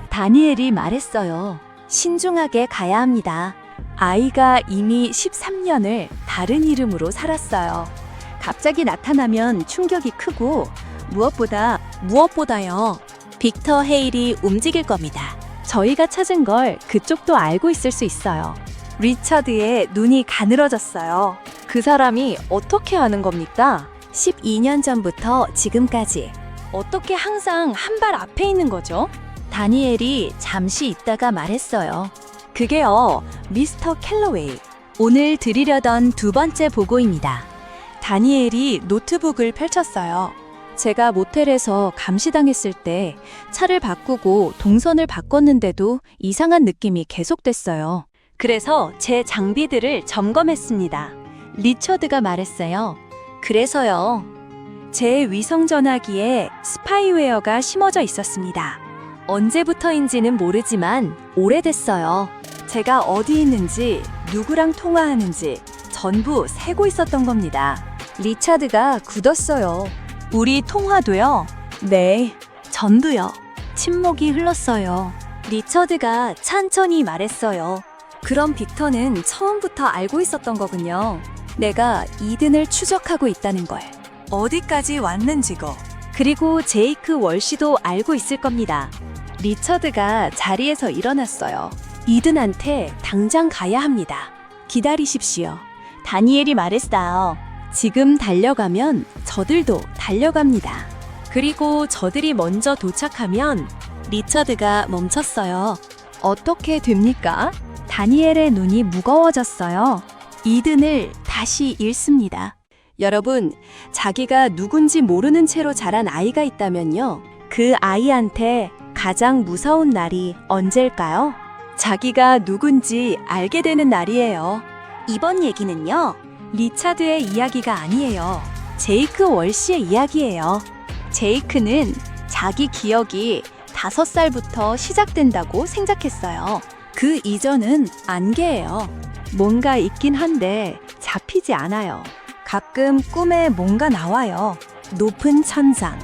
다니엘이 말했어요. 신중하게 가야 합니다. 아이가 이미 13년을 다른 이름으로 살았어요. 갑자기 나타나면 충격이 크고 무엇보다요. 빅터 헤일이 움직일 겁니다. 저희가 찾은 걸 그쪽도 알고 있을 수 있어요. 리처드의 눈이 가늘어졌어요. 그 사람이 어떻게 하는 겁니까? 12년 전부터 지금까지. 어떻게 항상 한 발 앞에 있는 거죠? 다니엘이 잠시 있다가 말했어요. 그게요, 미스터 캘러웨이. 오늘 드리려던 두 번째 보고입니다. 다니엘이 노트북을 펼쳤어요. 제가 모텔에서 감시당했을 때 차를 바꾸고 동선을 바꿨는데도 이상한 느낌이 계속됐어요. 그래서 제 장비들을 점검했습니다. 리처드가 말했어요. 그래서요. 제 위성 전화기에 스파이웨어가 심어져 있었습니다. 언제부터인지는 모르지만 오래됐어요. 제가 어디 있는지, 누구랑 통화하는지 전부 세고 있었던 겁니다. 리차드가 굳었어요. 우리 통화도요? 네, 전도요. 침묵이 흘렀어요. 리처드가 천천히 말했어요. 그럼 빅터는 처음부터 알고 있었던 거군요. 내가 이든을 추적하고 있다는 걸. 어디까지 왔는지고. 그리고 제이크 월시도 알고 있을 겁니다. 리처드가 자리에서 일어났어요. 이든한테 당장 가야 합니다. 기다리십시오. 다니엘이 말했어요. 지금 달려가면 저들도 달려갑니다. 그리고 저들이 먼저 도착하면 리처드가 멈췄어요. 어떻게 됩니까? 다니엘의 눈이 무거워졌어요. 이든을 다시 읽습니다. 여러분, 자기가 누군지 모르는 채로 자란 아이가 있다면요. 그 아이한테 가장 무서운 날이 언제일까요? 자기가 누군지 알게 되는 날이에요. 이번 얘기는요. 리차드의 이야기가 아니에요. 제이크 월시의 이야기예요. 제이크는 자기 기억이 5살부터 시작된다고 생각했어요. 그 이전은 안개예요. 뭔가 있긴 한데 잡히지 않아요. 가끔 꿈에 뭔가 나와요. 높은 천장,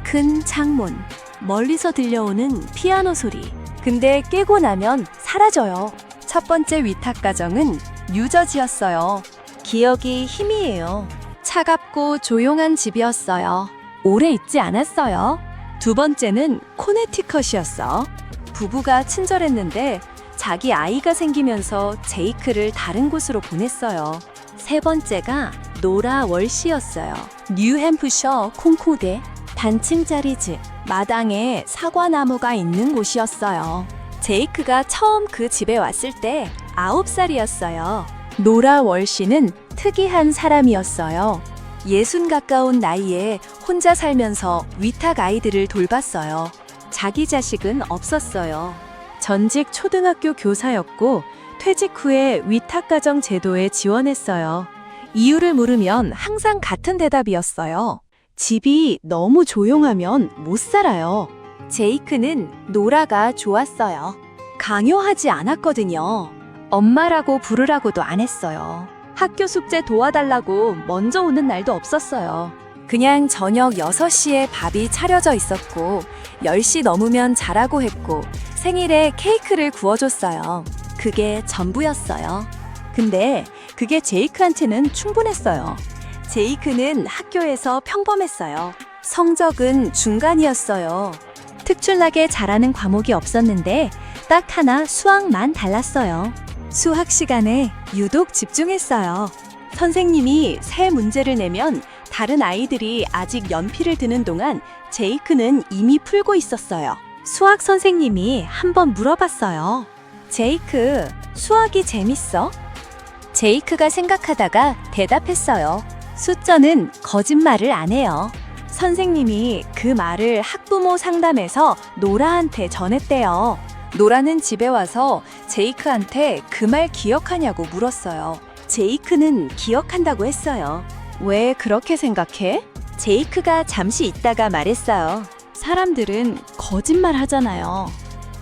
큰 창문, 멀리서 들려오는 피아노 소리. 근데 깨고 나면 사라져요. 첫 번째 위탁 가정은 뉴저지였어요. 기억이 힘이에요. 차갑고 조용한 집이었어요. 오래 있지 않았어요. 두 번째는 코네티컷이었어. 부부가 친절했는데 자기 아이가 생기면서 제이크를 다른 곳으로 보냈어요. 세 번째가 노라 월시였어요. 뉴햄프셔 콩코드 단층짜리 집, 마당에 사과나무가 있는 곳이었어요. 제이크가 처음 그 집에 왔을 때 9살이었어요. 노라 월시는 특이한 사람이었어요. 60 가까운 나이에 혼자 살면서 위탁 아이들을 돌봤어요. 자기 자식은 없었어요. 전직 초등학교 교사였고 퇴직 후에 위탁가정 제도에 지원했어요. 이유를 물으면 항상 같은 대답이었어요. 집이 너무 조용하면 못 살아요. 제이크는 노라가 좋았어요. 강요하지 않았거든요. 엄마라고 부르라고도 안 했어요. 학교 숙제 도와달라고 먼저 오는 날도 없었어요. 그냥 저녁 6시에 밥이 차려져 있었고 10시 넘으면 자라고 했고 생일에 케이크를 구워줬어요. 그게 전부였어요. 근데 그게 제이크한테는 충분했어요. 제이크는 학교에서 평범했어요. 성적은 중간이었어요. 특출나게 잘하는 과목이 없었는데 딱 하나 수학만 달랐어요. 수학 시간에 유독 집중했어요. 선생님이 새 문제를 내면 다른 아이들이 아직 연필을 드는 동안 제이크는 이미 풀고 있었어요. 수학 선생님이 한번 물어봤어요. 제이크, 수학이 재밌어? 제이크가 생각하다가 대답했어요. 숫자는 거짓말을 안 해요. 선생님이 그 말을 학부모 상담에서 노라한테 전했대요. 노라는 집에 와서 제이크한테 그 말 기억하냐고 물었어요. 제이크는 기억한다고 했어요. 왜 그렇게 생각해? 제이크가 잠시 있다가 말했어요. 사람들은 거짓말 하잖아요.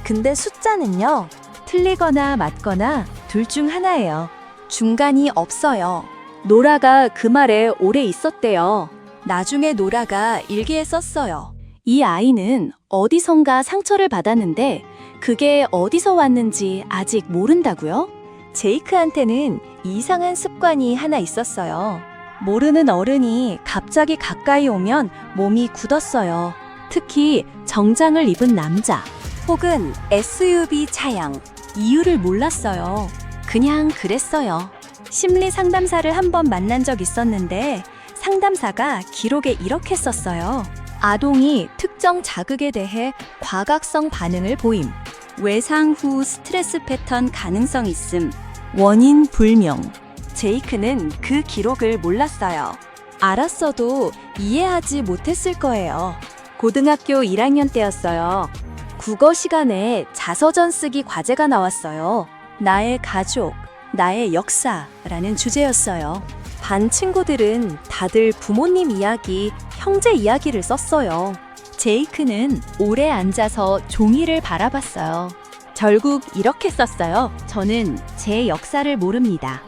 근데 숫자는요, 틀리거나 맞거나 둘 중 하나예요. 중간이 없어요. 노라가 그 말에 오래 있었대요. 나중에 노라가 일기에 썼어요. 이 아이는 어디선가 상처를 받았는데 그게 어디서 왔는지 아직 모른다고요? 제이크한테는 이상한 습관이 하나 있었어요. 모르는 어른이 갑자기 가까이 오면 몸이 굳었어요. 특히 정장을 입은 남자 혹은 SUV 차량. 이유를 몰랐어요. 그냥 그랬어요. 심리 상담사를 한번 만난 적 있었는데 상담사가 기록에 이렇게 썼어요. 아동이 특정 자극에 대해 과각성 반응을 보임. 외상 후 스트레스 패턴 가능성 있음. 원인 불명. 제이크는 그 기록을 몰랐어요. 알았어도 이해하지 못했을 거예요. 고등학교 1학년 때였어요. 국어 시간에 자서전 쓰기 과제가 나왔어요. 나의 가족, 나의 역사라는 주제였어요. 반 친구들은 다들 부모님 이야기, 형제 이야기를 썼어요. 제이크는 오래 앉아서 종이를 바라봤어요. 결국 이렇게 썼어요. 저는 제 역사를 모릅니다.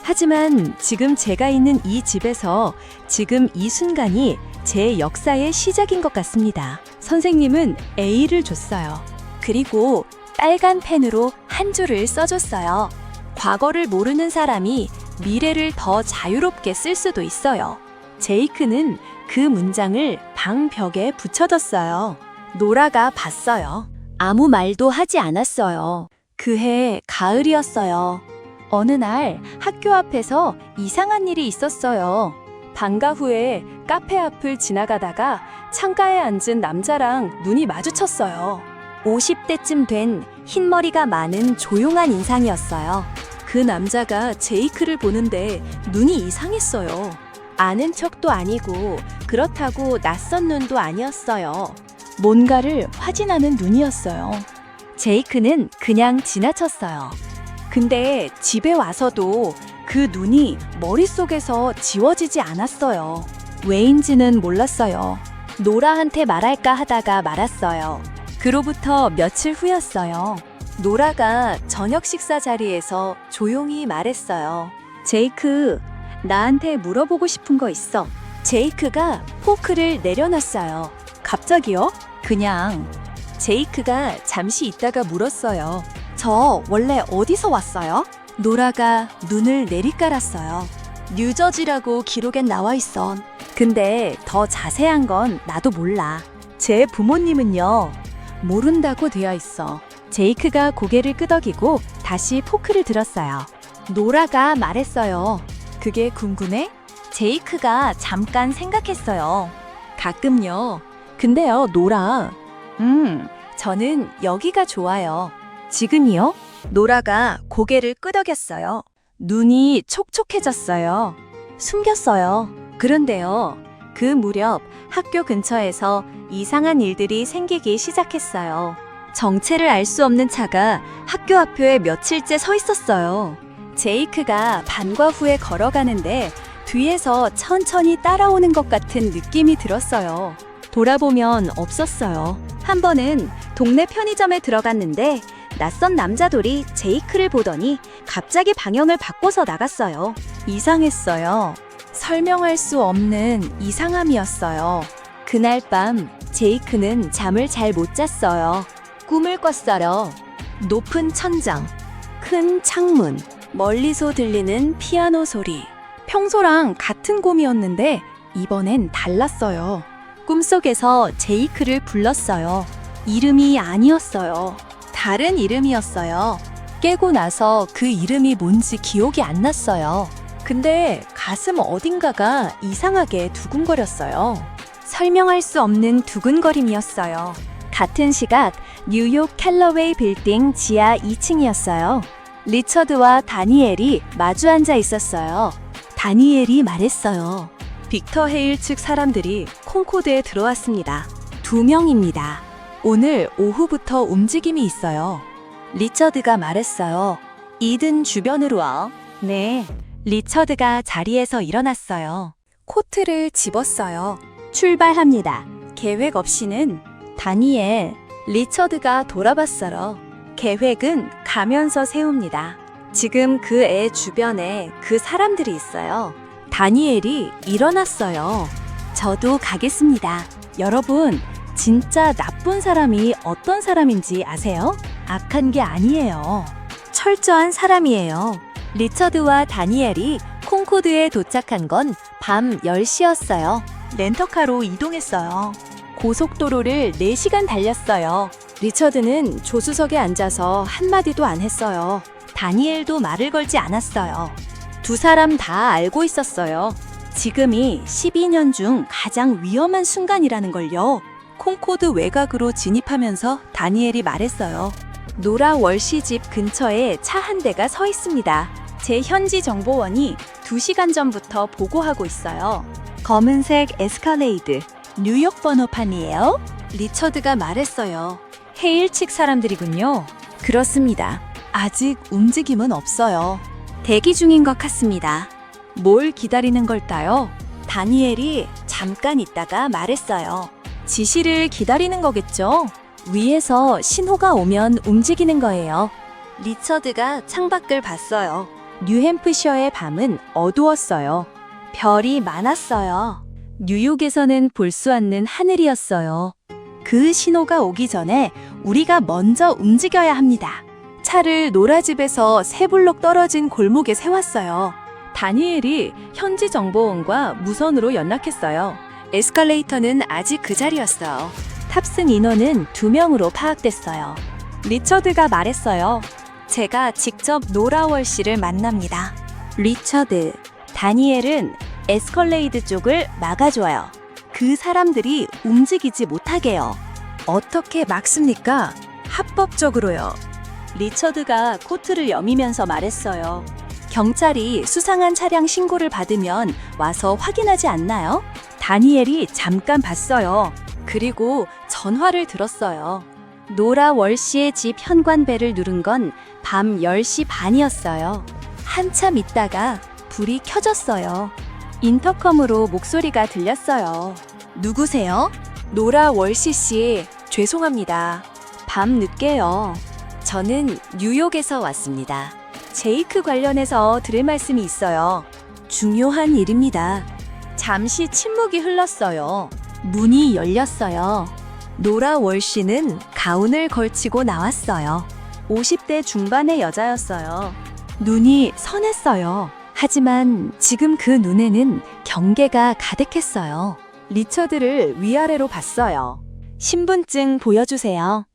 하지만 지금 제가 있는 이 집에서 지금 이 순간이 제 역사의 시작인 것 같습니다. 선생님은 A를 줬어요. 그리고 빨간 펜으로 한 줄을 써줬어요. 과거를 모르는 사람이 미래를 더 자유롭게 쓸 수도 있어요. 제이크는 그 문장을 방 벽에 붙여뒀어요. 노라가 봤어요. 아무 말도 하지 않았어요. 그해 가을이었어요. 어느 날 학교 앞에서 이상한 일이 있었어요. 방과 후에 카페 앞을 지나가다가 창가에 앉은 남자랑 눈이 마주쳤어요. 50대쯤 된 흰머리가 많은 조용한 인상이었어요. 그 남자가 제이크를 보는데 눈이 이상했어요. 아는 척도 아니고 그렇다고 낯선 눈도 아니었어요. 뭔가를 확인하는 눈이었어요. 제이크는 그냥 지나쳤어요. 근데 집에 와서도 그 눈이 머릿속에서 지워지지 않았어요. 왜인지는 몰랐어요. 노라한테 말할까 하다가 말았어요. 그로부터 며칠 후였어요. 노라가 저녁 식사 자리에서 조용히 말했어요. 제이크, 나한테 물어보고 싶은 거 있어. 제이크가 포크를 내려놨어요. 갑자기요? 그냥. 제이크가 잠시 있다가 물었어요. 저 원래 어디서 왔어요? 노라가 눈을 내리깔았어요. 뉴저지라고 기록엔 나와 있어. 근데 더 자세한 건 나도 몰라. 제 부모님은요, 모른다고 되어 있어. 제이크가 고개를 끄덕이고 다시 포크를 들었어요. 노라가 말했어요. 그게 궁금해? 제이크가 잠깐 생각했어요. 가끔요. 근데요, 노라. 저는 여기가 좋아요. 지금이요? 노라가 고개를 끄덕였어요. 눈이 촉촉해졌어요. 숨겼어요. 그런데요, 그 무렵 학교 근처에서 이상한 일들이 생기기 시작했어요. 정체를 알 수 없는 차가 학교 앞에 며칠째 서 있었어요. 제이크가 반과 후에 걸어가는데 뒤에서 천천히 따라오는 것 같은 느낌이 들었어요. 돌아보면 없었어요. 한 번은 동네 편의점에 들어갔는데 낯선 남자돌이 제이크를 보더니 갑자기 방향을 바꿔서 나갔어요. 이상했어요. 설명할 수 없는 이상함이었어요. 그날 밤 제이크는 잠을 잘 못 잤어요. 꿈을 꿨어요. 높은 천장, 큰 창문, 멀리서 들리는 피아노 소리. 평소랑 같은 꿈이었는데 이번엔 달랐어요. 꿈속에서 제이크를 불렀어요. 이름이 아니었어요. 다른 이름이었어요. 깨고 나서 그 이름이 뭔지 기억이 안 났어요. 근데 가슴 어딘가가 이상하게 두근거렸어요. 설명할 수 없는 두근거림이었어요. 같은 시각 뉴욕 캘러웨이 빌딩 지하 2층이었어요. 리처드와 다니엘이 마주 앉아 있었어요. 다니엘이 말했어요. 빅터 헤일 측 사람들이 콩코드에 들어왔습니다. 2명입니다. 오늘 오후부터 움직임이 있어요. 리처드가 말했어요. 이든 주변으로 와. 네. 리처드가 자리에서 일어났어요. 코트를 집었어요. 출발합니다. 계획 없이는. 다니엘, 리처드가 돌아봤어요. 계획은 가면서 세웁니다. 지금 그 애 주변에 그 사람들이 있어요. 다니엘이 일어났어요. 저도 가겠습니다. 여러분, 진짜 나쁜 사람이 어떤 사람인지 아세요? 악한 게 아니에요. 철저한 사람이에요. 리처드와 다니엘이 콩코드에 도착한 건 밤 10시였어요. 렌터카로 이동했어요. 고속도로를 4시간 달렸어요. 리처드는 조수석에 앉아서 한마디도 안 했어요. 다니엘도 말을 걸지 않았어요. 두 사람 다 알고 있었어요. 지금이 12년 중 가장 위험한 순간이라는 걸요. 콩코드 외곽으로 진입하면서 다니엘이 말했어요. 노라 월시 집 근처에 차 한 대가 서 있습니다. 제 현지 정보원이 2시간 전부터 보고하고 있어요. 검은색 에스컬레이드, 뉴욕 번호판이에요. 리처드가 말했어요. 헤일 측 사람들이군요. 그렇습니다. 아직 움직임은 없어요. 대기 중인 것 같습니다. 뭘 기다리는 걸까요? 다니엘이 잠깐 있다가 말했어요. 지시를 기다리는 거겠죠? 위에서 신호가 오면 움직이는 거예요. 리처드가 창밖을 봤어요. 뉴햄프셔의 밤은 어두웠어요. 별이 많았어요. 뉴욕에서는 볼 수 없는 하늘이었어요. 그 신호가 오기 전에 우리가 먼저 움직여야 합니다. 차를 노라집에서 3블록 떨어진 골목에 세웠어요. 다니엘이 현지 정보원과 무선으로 연락했어요. 에스컬레이터는 아직 그 자리였어요. 탑승 인원은 2명으로 파악됐어요. 리처드가 말했어요. 제가 직접 노라 월씨를 만납니다. 리처드, 다니엘은 에스컬레이드 쪽을 막아줘요. 그 사람들이 움직이지 못하게요. 어떻게 막습니까? 합법적으로요. 리처드가 코트를 여미면서 말했어요. 경찰이 수상한 차량 신고를 받으면 와서 확인하지 않나요? 다니엘이 잠깐 봤어요. 그리고 전화를 들었어요. 노라 월씨의 집 현관벨을 누른 건 밤 10시 반이었어요. 한참 있다가 불이 켜졌어요. 인터컴으로 목소리가 들렸어요. 누구세요? 노라 월씨 씨, 죄송합니다. 밤 늦게요. 저는 뉴욕에서 왔습니다. 제이크 관련해서 들을 말씀이 있어요. 중요한 일입니다. 잠시 침묵이 흘렀어요. 문이 열렸어요. 노라 월씨는 가운을 걸치고 나왔어요. 50대 중반의 여자였어요. 눈이 선했어요. 하지만 지금 그 눈에는 경계가 가득했어요. 리처드를 위아래로 봤어요. 신분증 보여주세요.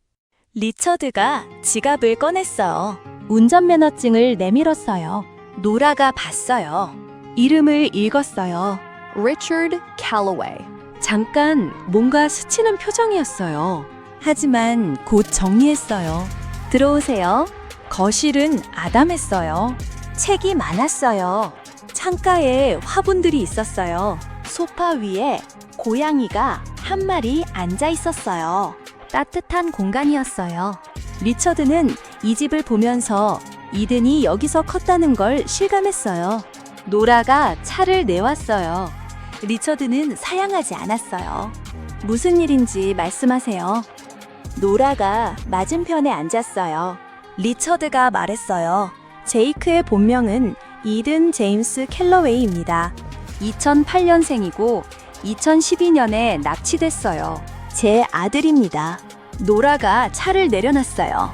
리처드가 지갑을 꺼냈어요. 운전면허증을 내밀었어요. 노라가 봤어요. 이름을 읽었어요. Richard Calloway. 잠깐 뭔가 스치는 표정이었어요. 하지만 곧 정리했어요. 들어오세요. 거실은 아담했어요. 책이 많았어요. 창가에 화분들이 있었어요. 소파 위에 고양이가 한 마리 앉아 있었어요. 따뜻한 공간이었어요. 리처드는 이 집을 보면서 이든이 여기서 컸다는 걸 실감했어요. 노라가 차를 내왔어요. 리처드는 사양하지 않았어요. 무슨 일인지 말씀하세요. 노라가 맞은편에 앉았어요. 리처드가 말했어요. 제이크의 본명은 이든 제임스 캘러웨이입니다. 2008년생이고 2012년에 납치됐어요. 제 아들입니다. 노라가 차를 내려놨어요.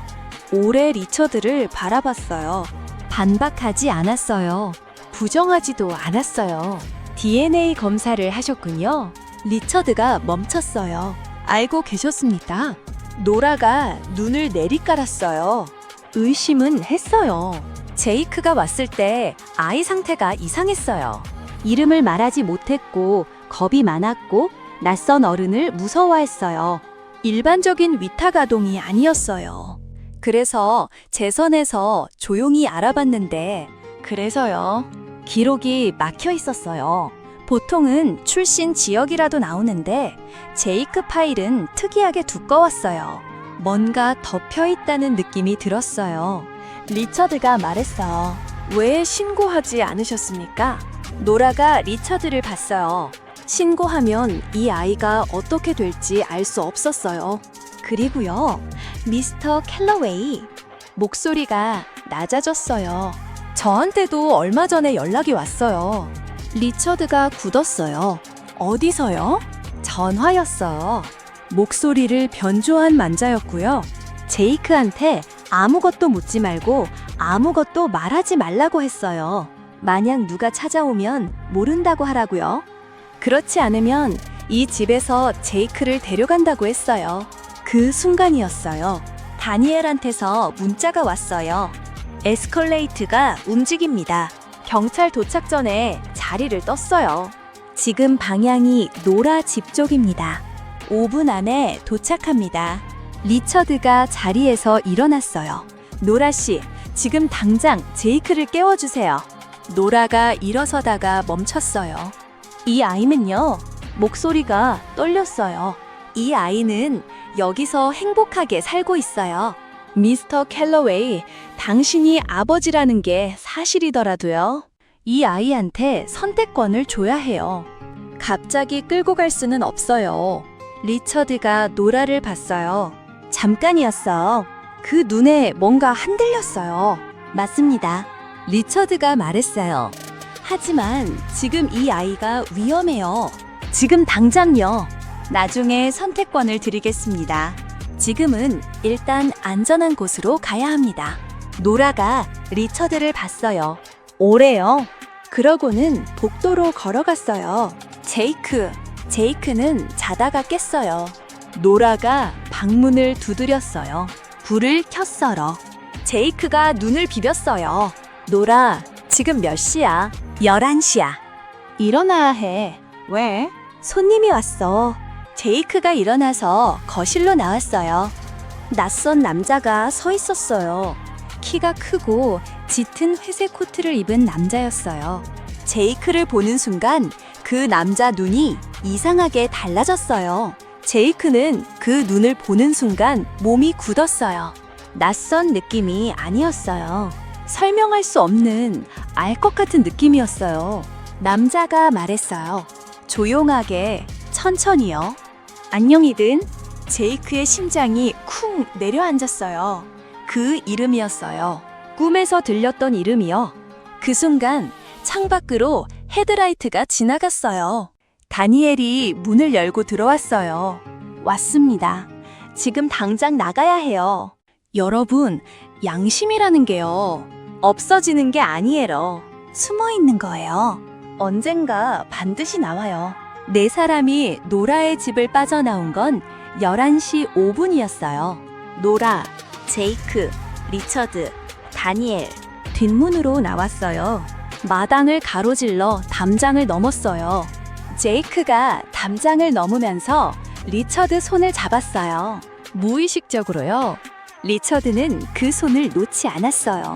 오래 리처드를 바라봤어요. 반박하지 않았어요. 부정하지도 않았어요. DNA 검사를 하셨군요. 리처드가 멈췄어요. 알고 계셨습니까? 노라가 눈을 내리깔았어요. 의심은 했어요. 제이크가 왔을 때 아이 상태가 이상했어요. 이름을 말하지 못했고 겁이 많았고 낯선 어른을 무서워했어요. 일반적인 위탁 아동이 아니었어요. 그래서 재선에서 조용히 알아봤는데 그래서요. 기록이 막혀 있었어요. 보통은 출신 지역이라도 나오는데 제이크 파일은 특이하게 두꺼웠어요. 뭔가 덮여 있다는 느낌이 들었어요. 리처드가 말했어요. 왜 신고하지 않으셨습니까? 노라가 리처드를 봤어요. 신고하면 이 아이가 어떻게 될지 알 수 없었어요. 그리고요, 미스터 캘러웨이. 목소리가 낮아졌어요. 저한테도 얼마 전에 연락이 왔어요. 리처드가 굳었어요. 어디서요? 전화였어요. 목소리를 변조한 만자였고요. 제이크한테 아무것도 묻지 말고 아무것도 말하지 말라고 했어요. 만약 누가 찾아오면 모른다고 하라고요. 그렇지 않으면 이 집에서 제이크를 데려간다고 했어요. 그 순간이었어요. 다니엘한테서 문자가 왔어요. 에스컬레이트가 움직입니다. 경찰 도착 전에 자리를 떴어요. 지금 방향이 노라 집 쪽입니다. 5분 안에 도착합니다. 리처드가 자리에서 일어났어요. 노라 씨, 지금 당장 제이크를 깨워주세요. 노라가 일어서다가 멈췄어요. 이 아이는요, 목소리가 떨렸어요. 이 아이는 여기서 행복하게 살고 있어요. 미스터 캘러웨이, 당신이 아버지라는 게 사실이더라도요. 이 아이한테 선택권을 줘야 해요. 갑자기 끌고 갈 수는 없어요. 리처드가 노라를 봤어요. 잠깐이었어. 그 눈에 뭔가 흔들렸어요. 맞습니다. 리처드가 말했어요. 하지만 지금 이 아이가 위험해요. 지금 당장요. 나중에 선택권을 드리겠습니다. 지금은 일단 안전한 곳으로 가야 합니다. 노라가 리처드를 봤어요. 오래요. 그러고는 복도로 걸어갔어요. 제이크는 자다가 깼어요. 노라가 방문을 두드렸어요. 불을 켰어요. 제이크가 눈을 비볐어요. 노라, 지금 몇 시야? 11시야. 일어나야 해. 왜? 손님이 왔어. 제이크가 일어나서 거실로 나왔어요. 낯선 남자가 서 있었어요. 키가 크고 짙은 회색 코트를 입은 남자였어요. 제이크를 보는 순간 그 남자 눈이 이상하게 달라졌어요. 제이크는 그 눈을 보는 순간 몸이 굳었어요. 낯선 느낌이 아니었어요. 설명할 수 없는 알 것 같은 느낌이었어요. 남자가 말했어요. 조용하게, 천천히요. 안녕이든. 제이크의 심장이 쿵 내려앉았어요. 그 이름이었어요. 꿈에서 들렸던 이름이요. 그 순간 창밖으로 헤드라이트가 지나갔어요. 다니엘이 문을 열고 들어왔어요. 왔습니다. 지금 당장 나가야 해요. 여러분, 양심이라는 게요. 없어지는 게 아니에요. 숨어 있는 거예요. 언젠가 반드시 나와요. 네 사람이 노라의 집을 빠져나온 건 11시 5분이었어요. 노라, 제이크, 리처드, 다니엘. 뒷문으로 나왔어요. 마당을 가로질러 담장을 넘었어요. 제이크가 담장을 넘으면서 리처드 손을 잡았어요. 무의식적으로요. 리처드는 그 손을 놓지 않았어요.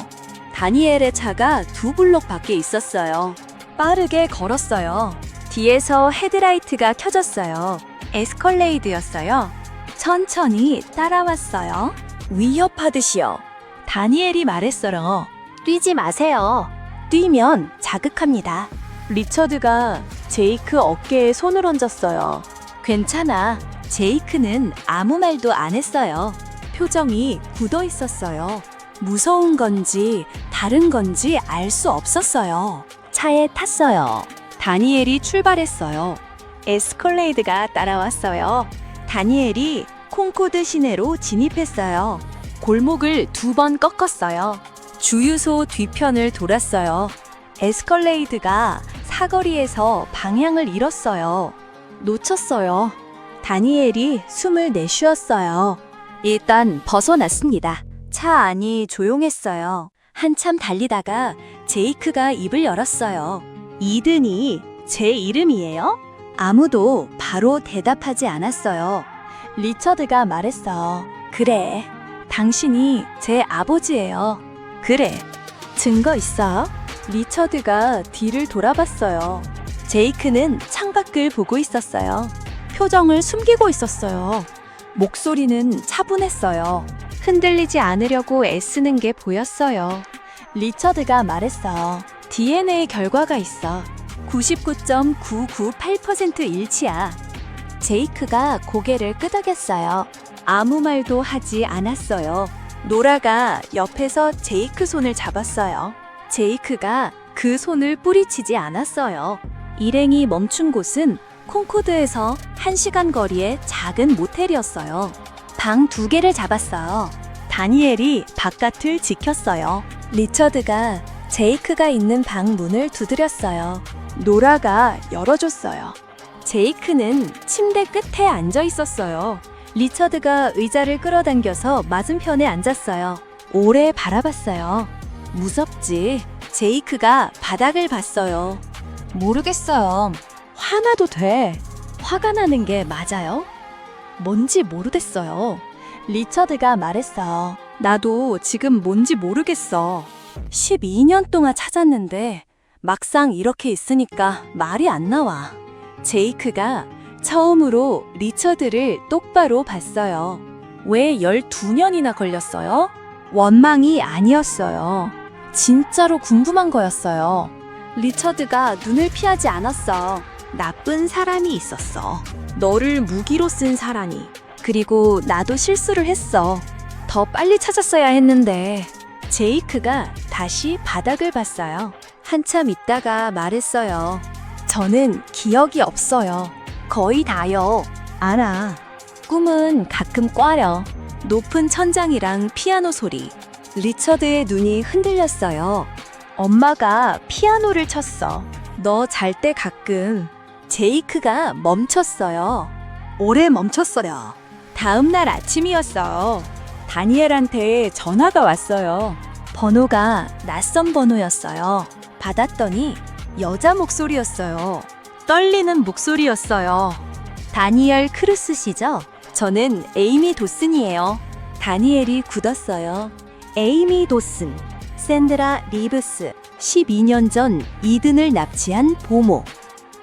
다니엘의 차가 2블록 밖에 있었어요. 빠르게 걸었어요. 뒤에서 헤드라이트가 켜졌어요. 에스컬레이드였어요. 천천히 따라왔어요. 위협하듯이요. 다니엘이 말했어요. 뛰지 마세요. 뛰면 자극합니다. 리처드가 제이크 어깨에 손을 얹었어요. 괜찮아. 제이크는 아무 말도 안 했어요. 표정이 굳어 있었어요. 무서운 건지 다른 건지 알 수 없었어요. 차에 탔어요. 다니엘이 출발했어요. 에스컬레이드가 따라왔어요. 다니엘이 콩코드 시내로 진입했어요. 골목을 2번 꺾었어요. 주유소 뒤편을 돌았어요. 에스컬레이드가 사거리에서 방향을 잃었어요. 놓쳤어요. 다니엘이 숨을 내쉬었어요. 일단 벗어났습니다. 차 안이 조용했어요. 한참 달리다가 제이크가 입을 열었어요. 이든이 제 이름이에요? 아무도 바로 대답하지 않았어요. 리처드가 말했어. 그래, 당신이 제 아버지예요. 그래, 증거 있어? 리처드가 뒤를 돌아봤어요. 제이크는 창밖을 보고 있었어요. 표정을 숨기고 있었어요. 목소리는 차분했어요. 흔들리지 않으려고 애쓰는 게 보였어요. 리처드가 말했어. DNA 결과가 있어. 99.998% 일치야. 제이크가 고개를 끄덕였어요. 아무 말도 하지 않았어요. 노라가 옆에서 제이크 손을 잡았어요. 제이크가 그 손을 뿌리치지 않았어요. 일행이 멈춘 곳은 콩코드에서 1시간 거리의 작은 모텔이었어요. 방 2개를 잡았어요. 다니엘이 바깥을 지켰어요. 리처드가 제이크가 있는 방 문을 두드렸어요. 노라가 열어줬어요. 제이크는 침대 끝에 앉아 있었어요. 리처드가 의자를 끌어당겨서 맞은편에 앉았어요. 오래 바라봤어요. 무섭지? 제이크가 바닥을 봤어요. 모르겠어요. 화나도 돼. 화가 나는 게 맞아요? 뭔지 모르겠어요. 리처드가 말했어. 나도 지금 뭔지 모르겠어. 12년 동안 찾았는데 막상 이렇게 있으니까 말이 안 나와. 제이크가 처음으로 리처드를 똑바로 봤어요. 왜 12년이나 걸렸어요? 원망이 아니었어요. 진짜로 궁금한 거였어요. 리처드가 눈을 피하지 않았어. 나쁜 사람이 있었어. 너를 무기로 쓴 사람이. 그리고 나도 실수를 했어. 더 빨리 찾았어야 했는데. 제이크가 다시 바닥을 봤어요. 한참 있다가 말했어요. 저는 기억이 없어요. 거의 다요. 알아. 꿈은 가끔 꽈려. 높은 천장이랑 피아노 소리. 리처드의 눈이 흔들렸어요. 엄마가 피아노를 쳤어. 너 잘 때 가끔. 제이크가 멈췄어요. 오래 멈췄어요. 다음 날 아침이었어요. 다니엘한테 전화가 왔어요. 번호가 낯선 번호였어요. 받았더니 여자 목소리였어요. 떨리는 목소리였어요. 다니엘 크루스시죠? 저는 에이미 도슨이에요. 다니엘이 굳었어요. 에이미 도슨, 샌드라 리브스, 12년 전 이든을 납치한 보모.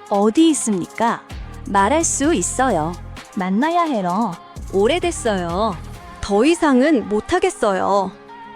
어디 있습니까? 말할 수 있어요. 만나야 해요. 오래됐어요. 더 이상은 못하겠어요.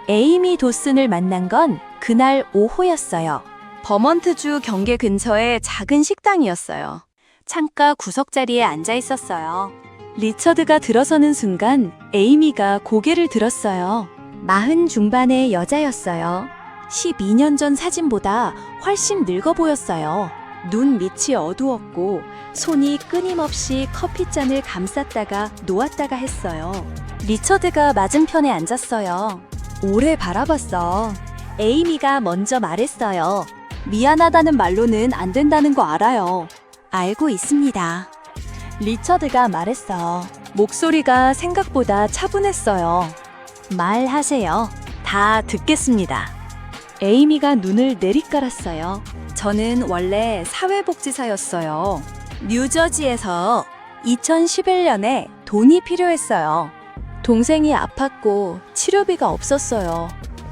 에이미 도슨을 만난 건 그날 오후였어요. 버먼트주 경계 근처의 작은 식당이었어요. 창가 구석자리에 앉아 있었어요. 리처드가 들어서는 순간 에이미가 고개를 들었어요. 40 중반의 여자였어요. 12년 전 사진보다 훨씬 늙어 보였어요. 눈 밑이 어두웠고 손이 끊임없이 커피잔을 감쌌다가 놓았다가 했어요. 리처드가 맞은편에 앉았어요. 오래 바라봤어. 에이미가 먼저 말했어요. 미안하다는 말로는 안 된다는 거 알아요. 알고 있습니다. 리처드가 말했어. 목소리가 생각보다 차분했어요. 말하세요. 다 듣겠습니다. 에이미가 눈을 내리깔았어요. 저는 원래 사회복지사였어요. 뉴저지에서 2011년에 돈이 필요했어요. 동생이 아팠고 치료비가 없었어요.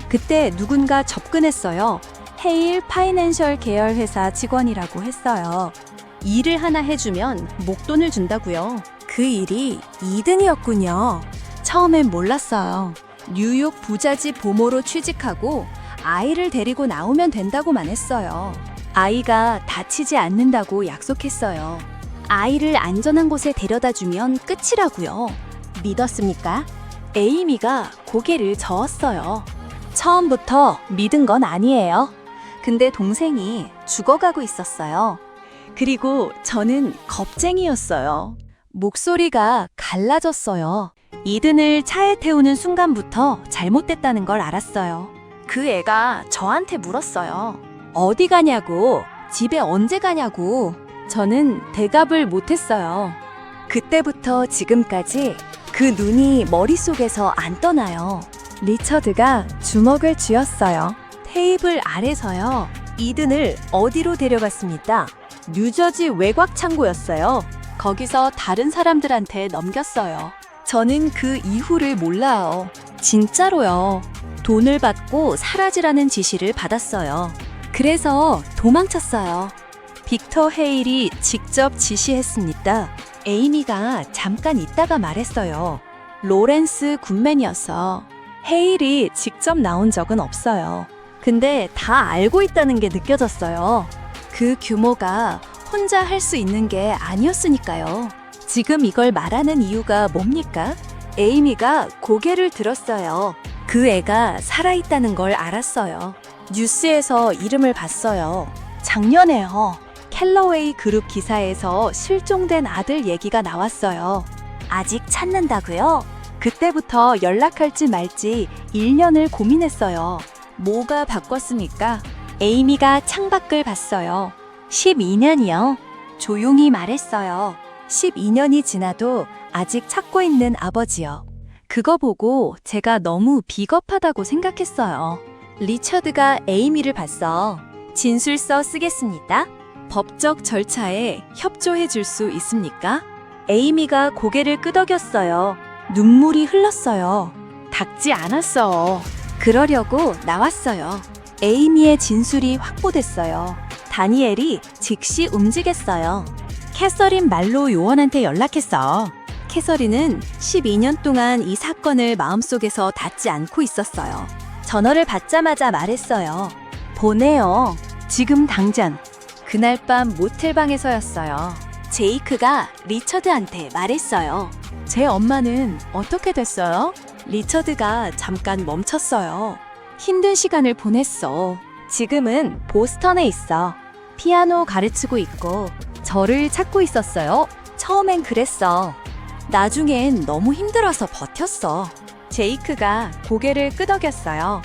그때 누군가 접근했어요. 헤일 파이낸셜 계열 회사 직원이라고 했어요. 일을 하나 해주면 목돈을 준다고요. 그 일이 이든이었군요. 처음엔 몰랐어요. 뉴욕 부잣집 보모로 취직하고 아이를 데리고 나오면 된다고만 했어요. 아이가 다치지 않는다고 약속했어요. 아이를 안전한 곳에 데려다 주면 끝이라고요. 믿었습니까? 에이미가 고개를 저었어요. 처음부터 믿은 건 아니에요. 근데 동생이 죽어가고 있었어요. 그리고 저는 겁쟁이였어요. 목소리가 갈라졌어요. 이든을 차에 태우는 순간부터 잘못됐다는 걸 알았어요. 그 애가 저한테 물었어요. 어디 가냐고, 집에 언제 가냐고. 저는 대답을 못했어요. 그때부터 지금까지 그 눈이 머릿속에서 안 떠나요. 리처드가 주먹을 쥐었어요. 테이블 아래서요. 이든을 어디로 데려갔습니까? 뉴저지 외곽 창고였어요. 거기서 다른 사람들한테 넘겼어요. 저는 그 이후를 몰라요. 진짜로요. 돈을 받고 사라지라는 지시를 받았어요. 그래서 도망쳤어요. 빅터 헤일이 직접 지시했습니다. 에이미가 잠깐 있다가 말했어요. 로렌스 굿맨이었어. 헤일이 직접 나온 적은 없어요. 근데 다 알고 있다는 게 느껴졌어요. 그 규모가 혼자 할 수 있는 게 아니었으니까요. 지금 이걸 말하는 이유가 뭡니까? 에이미가 고개를 들었어요. 그 애가 살아있다는 걸 알았어요. 뉴스에서 이름을 봤어요. 작년에요. 캘러웨이 그룹 기사에서 실종된 아들 얘기가 나왔어요. 아직 찾는다고요? 그때부터 연락할지 말지 1년을 고민했어요. 뭐가 바꿨습니까? 에이미가 창밖을 봤어요. 12년이요. 조용히 말했어요. 12년이 지나도 아직 찾고 있는 아버지요. 그거 보고 제가 너무 비겁하다고 생각했어요. 리처드가 에이미를 봤어. 진술서 쓰겠습니다. 법적 절차에 협조해 줄 수 있습니까? 에이미가 고개를 끄덕였어요. 눈물이 흘렀어요. 닦지 않았어. 그러려고 나왔어요. 에이미의 진술이 확보됐어요. 다니엘이 즉시 움직였어요. 캐서린 말로 요원한테 연락했어. 캐서린은 12년 동안 이 사건을 마음속에서 닫지 않고 있었어요. 전화를 받자마자 말했어요. 보내요. 지금 당장. 그날 밤 모텔방에서였어요. 제이크가 리처드한테 말했어요. 제 엄마는 어떻게 됐어요? 리처드가 잠깐 멈췄어요. 힘든 시간을 보냈어. 지금은 보스턴에 있어. 피아노 가르치고 있고 저를 찾고 있었어요. 처음엔 그랬어. 나중엔 너무 힘들어서 버텼어. 제이크가 고개를 끄덕였어요.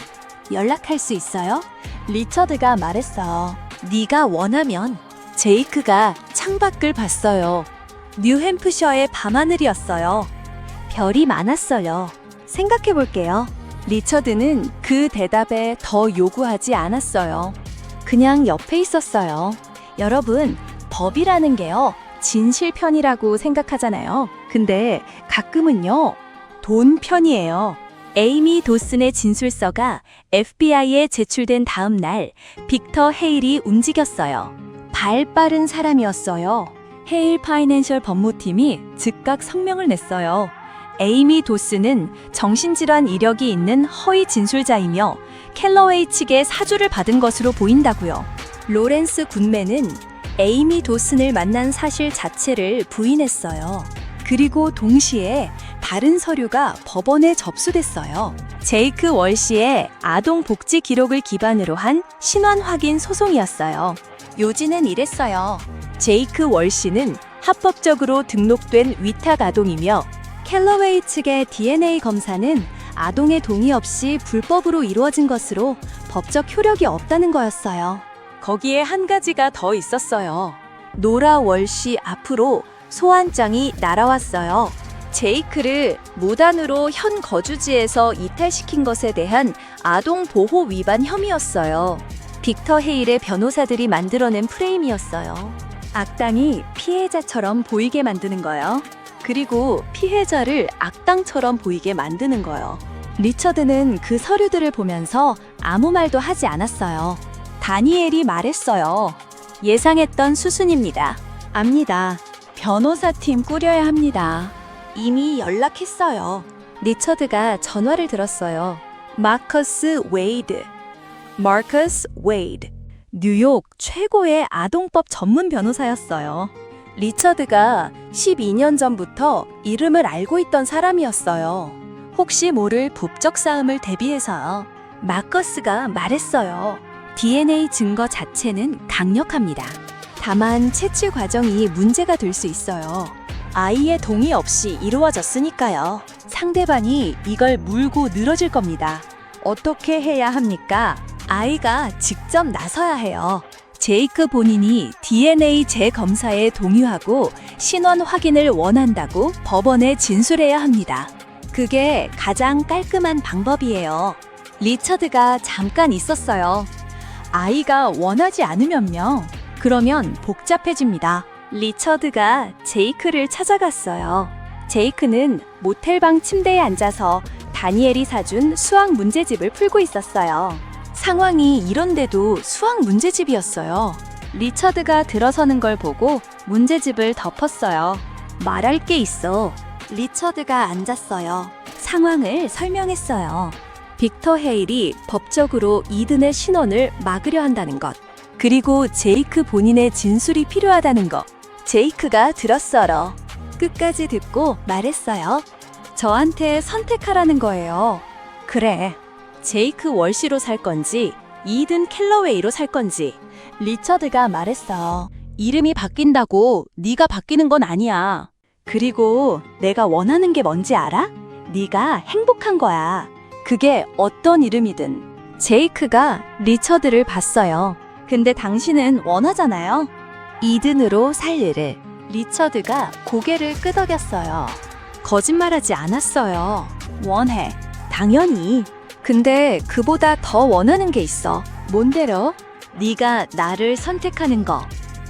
연락할 수 있어요? 리처드가 말했어. 네가 원하면. 제이크가 창밖을 봤어요. 뉴햄프셔의 밤하늘이었어요. 별이 많았어요. 생각해 볼게요. 리처드는 그 대답에 더 요구하지 않았어요. 그냥 옆에 있었어요. 여러분, 법이라는 게요, 진실 편이라고 생각하잖아요. 근데 가끔은요, 돈 편이에요. 에이미 도슨의 진술서가 FBI에 제출된 다음 날, 빅터 헤일이 움직였어요. 발 빠른 사람이었어요. 헤일 파이낸셜 법무팀이 즉각 성명을 냈어요. 에이미 도슨은 정신질환 이력이 있는 허위 진술자이며 켈러웨이 측의 사주를 받은 것으로 보인다고요. 로렌스 군맨은 에이미 도슨을 만난 사실 자체를 부인했어요. 그리고 동시에 다른 서류가 법원에 접수됐어요. 제이크 월시의 아동 복지 기록을 기반으로 한 신원 확인 소송이었어요. 요지는 이랬어요. 제이크 월시는 합법적으로 등록된 위탁 아동이며 켈러웨이 측의 DNA 검사는 아동의 동의 없이 불법으로 이루어진 것으로 법적 효력이 없다는 거였어요. 거기에 한 가지가 더 있었어요. 노라 월시 앞으로 소환장이 날아왔어요. 제이크를 무단으로 현 거주지에서 이탈시킨 것에 대한 아동 보호 위반 혐의였어요. 빅터 헤일의 변호사들이 만들어낸 프레임이었어요. 악당이 피해자처럼 보이게 만드는 거요. 그리고 피해자를 악당처럼 보이게 만드는 거요. 리처드는 그 서류들을 보면서 아무 말도 하지 않았어요. 다니엘이 말했어요. 예상했던 수순입니다. 압니다. 변호사팀 꾸려야 합니다. 이미 연락했어요. 리처드가 전화를 들었어요. 마커스 웨이드. 뉴욕 최고의 아동법 전문 변호사였어요. 리처드가 12년 전부터 이름을 알고 있던 사람이었어요. 혹시 모를 법적 싸움을 대비해서요. 마커스가 말했어요. DNA 증거 자체는 강력합니다. 다만 채취 과정이 문제가 될 수 있어요. 아이의 동의 없이 이루어졌으니까요. 상대방이 이걸 물고 늘어질 겁니다. 어떻게 해야 합니까? 아이가 직접 나서야 해요. 제이크 본인이 DNA 재검사에 동의하고 신원 확인을 원한다고 법원에 진술해야 합니다. 그게 가장 깔끔한 방법이에요. 리처드가 잠깐 있었어요. 아이가 원하지 않으면요. 그러면 복잡해집니다. 리처드가 제이크를 찾아갔어요. 제이크는 모텔방 침대에 앉아서 다니엘이 사준 수학 문제집을 풀고 있었어요. 상황이 이런데도 수학 문제집이었어요. 리처드가 들어서는 걸 보고 문제집을 덮었어요. 말할 게 있어. 리처드가 앉았어요. 상황을 설명했어요. 빅터 헤일이 법적으로 이든의 신원을 막으려 한다는 것. 그리고 제이크 본인의 진술이 필요하다는 것. 제이크가 들었어요. 끝까지 듣고 말했어요. 저한테 선택하라는 거예요. 그래. 제이크 월시로 살 건지 이든 켈러웨이로 살 건지. 리처드가 말했어. 이름이 바뀐다고 네가 바뀌는 건 아니야. 그리고 내가 원하는 게 뭔지 알아? 네가 행복한 거야. 그게 어떤 이름이든. 제이크가 리처드를 봤어요. 근데 당신은 원하잖아요. 이든으로 살 일을. 리처드가 고개를 끄덕였어요. 거짓말하지 않았어요. 원해. 당연히. 근데 그보다 더 원하는 게 있어. 뭔데요? 네가 나를 선택하는 거.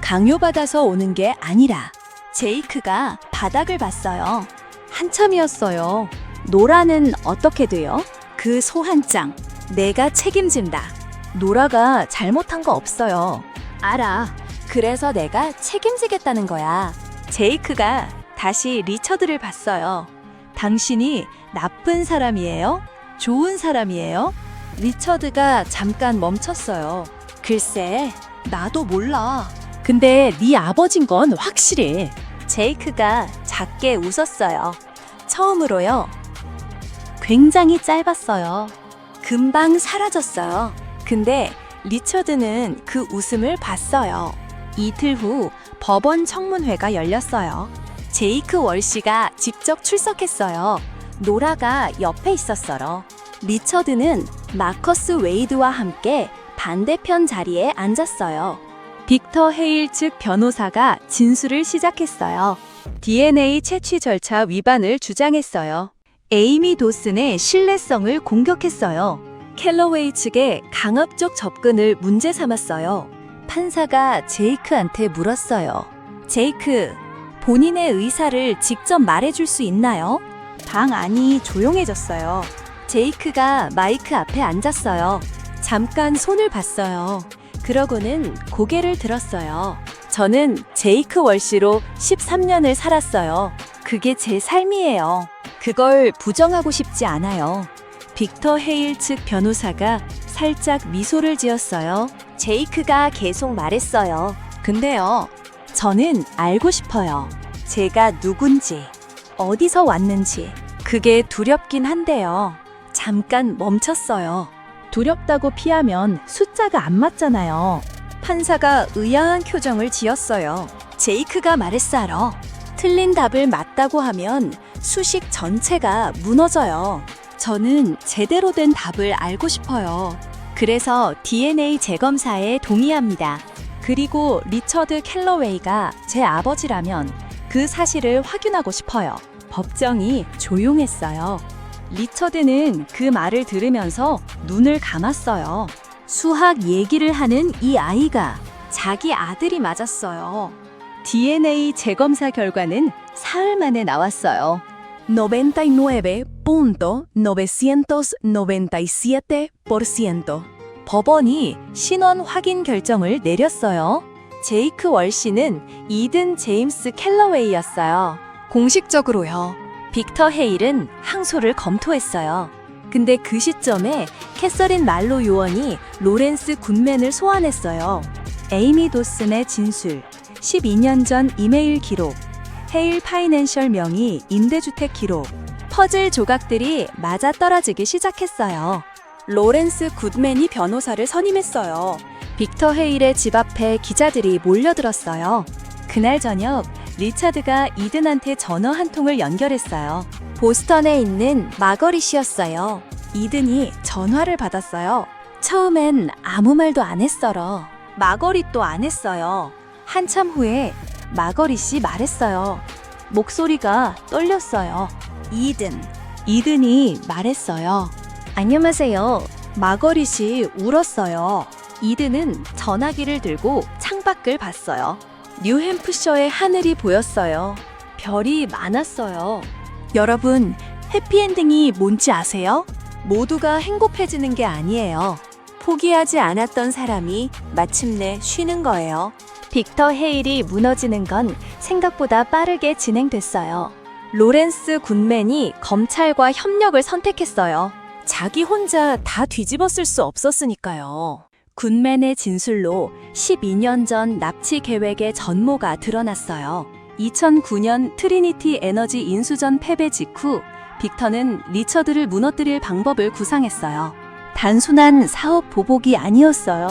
강요받아서 오는 게 아니라. 제이크가 바닥을 봤어요. 한참이었어요. 노라는 어떻게 돼요? 그 소한장. 내가 책임진다. 노라가 잘못한 거 없어요. 알아. 그래서 내가 책임지겠다는 거야. 제이크가 다시 리처드를 봤어요. 당신이 나쁜 사람이에요? 좋은 사람이에요? 리처드가 잠깐 멈췄어요. 글쎄, 나도 몰라. 근데 네 아버진 건 확실해. 제이크가 작게 웃었어요. 처음으로요. 굉장히 짧았어요. 금방 사라졌어요. 근데 리처드는 그 웃음을 봤어요. 이틀 후 법원 청문회가 열렸어요. 제이크 월시가 직접 출석했어요. 노라가 옆에 있었어요. 리처드는 마커스 웨이드와 함께 반대편 자리에 앉았어요. 빅터 헤일 측 변호사가 진술을 시작했어요. DNA 채취 절차 위반을 주장했어요. 에이미 도슨의 신뢰성을 공격했어요. 캘러웨이 측의 강압적 접근을 문제 삼았어요. 판사가 제이크한테 물었어요. 제이크, 본인의 의사를 직접 말해줄 수 있나요? 방 안이 조용해졌어요. 제이크가 마이크 앞에 앉았어요. 잠깐 손을 봤어요. 그러고는 고개를 들었어요. 저는 제이크 월시로 13년을 살았어요. 그게 제 삶이에요. 그걸 부정하고 싶지 않아요. 빅터 헤일 측 변호사가 살짝 미소를 지었어요. 제이크가 계속 말했어요. 근데요, 저는 알고 싶어요. 제가 누군지, 어디서 왔는지. 그게 두렵긴 한데요. 잠깐 멈췄어요. 두렵다고 피하면 숫자가 안 맞잖아요. 판사가 의아한 표정을 지었어요. 제이크가 말했어요. 틀린 답을 맞다고 하면 수식 전체가 무너져요. 저는 제대로 된 답을 알고 싶어요. 그래서 DNA 재검사에 동의합니다. 그리고 리처드 캘러웨이가 제 아버지라면 그 사실을 확인하고 싶어요. 법정이 조용했어요. 리처드는 그 말을 들으면서 눈을 감았어요. 수학 얘기를 하는 이 아이가 자기 아들이 맞았어요. DNA 재검사 결과는 사흘 만에 나왔어요. 99.997%. 법원이 신원 확인 결정을 내렸어요. 제이크 월시는 이든 제임스 캘러웨이였어요. 공식적으로요. 빅터 헤일은 항소를 검토했어요. 근데 그 시점에 캐서린 말로 요원이 로렌스 굿맨을 소환했어요. 에이미 도슨의 진술, 12년 전 이메일 기록, 헤일 파이낸셜 명의 임대주택 기록, 퍼즐 조각들이 맞아떨어지기 시작했어요. 로렌스 굿맨이 변호사를 선임했어요. 빅터 헤일의 집 앞에 기자들이 몰려들었어요. 그날 저녁 리차드가 이든한테 전화 한 통을 연결했어요. 보스턴에 있는 마거리 씨였어요. 이든이 전화를 받았어요. 처음엔 아무 말도 안 했어요. 마거리 또 안 했어요. 한참 후에 마거리 씨 말했어요. 목소리가 떨렸어요. 이든이 말했어요. 안녕하세요. 마거리 씨 울었어요. 이든은 전화기를 들고 창밖을 봤어요. 뉴햄프셔의 하늘이 보였어요. 별이 많았어요. 여러분, 해피엔딩이 뭔지 아세요? 모두가 행복해지는 게 아니에요. 포기하지 않았던 사람이 마침내 쉬는 거예요. 빅터 헤일이 무너지는 건 생각보다 빠르게 진행됐어요. 로렌스 굿맨이 검찰과 협력을 선택했어요. 자기 혼자 다 뒤집었을 수 없었으니까요. 굿맨의 진술로 12년 전 납치 계획의 전모가 드러났어요. 2009년 트리니티 에너지 인수전 패배 직후 빅터는 리처드를 무너뜨릴 방법을 구상했어요. 단순한 사업 보복이 아니었어요.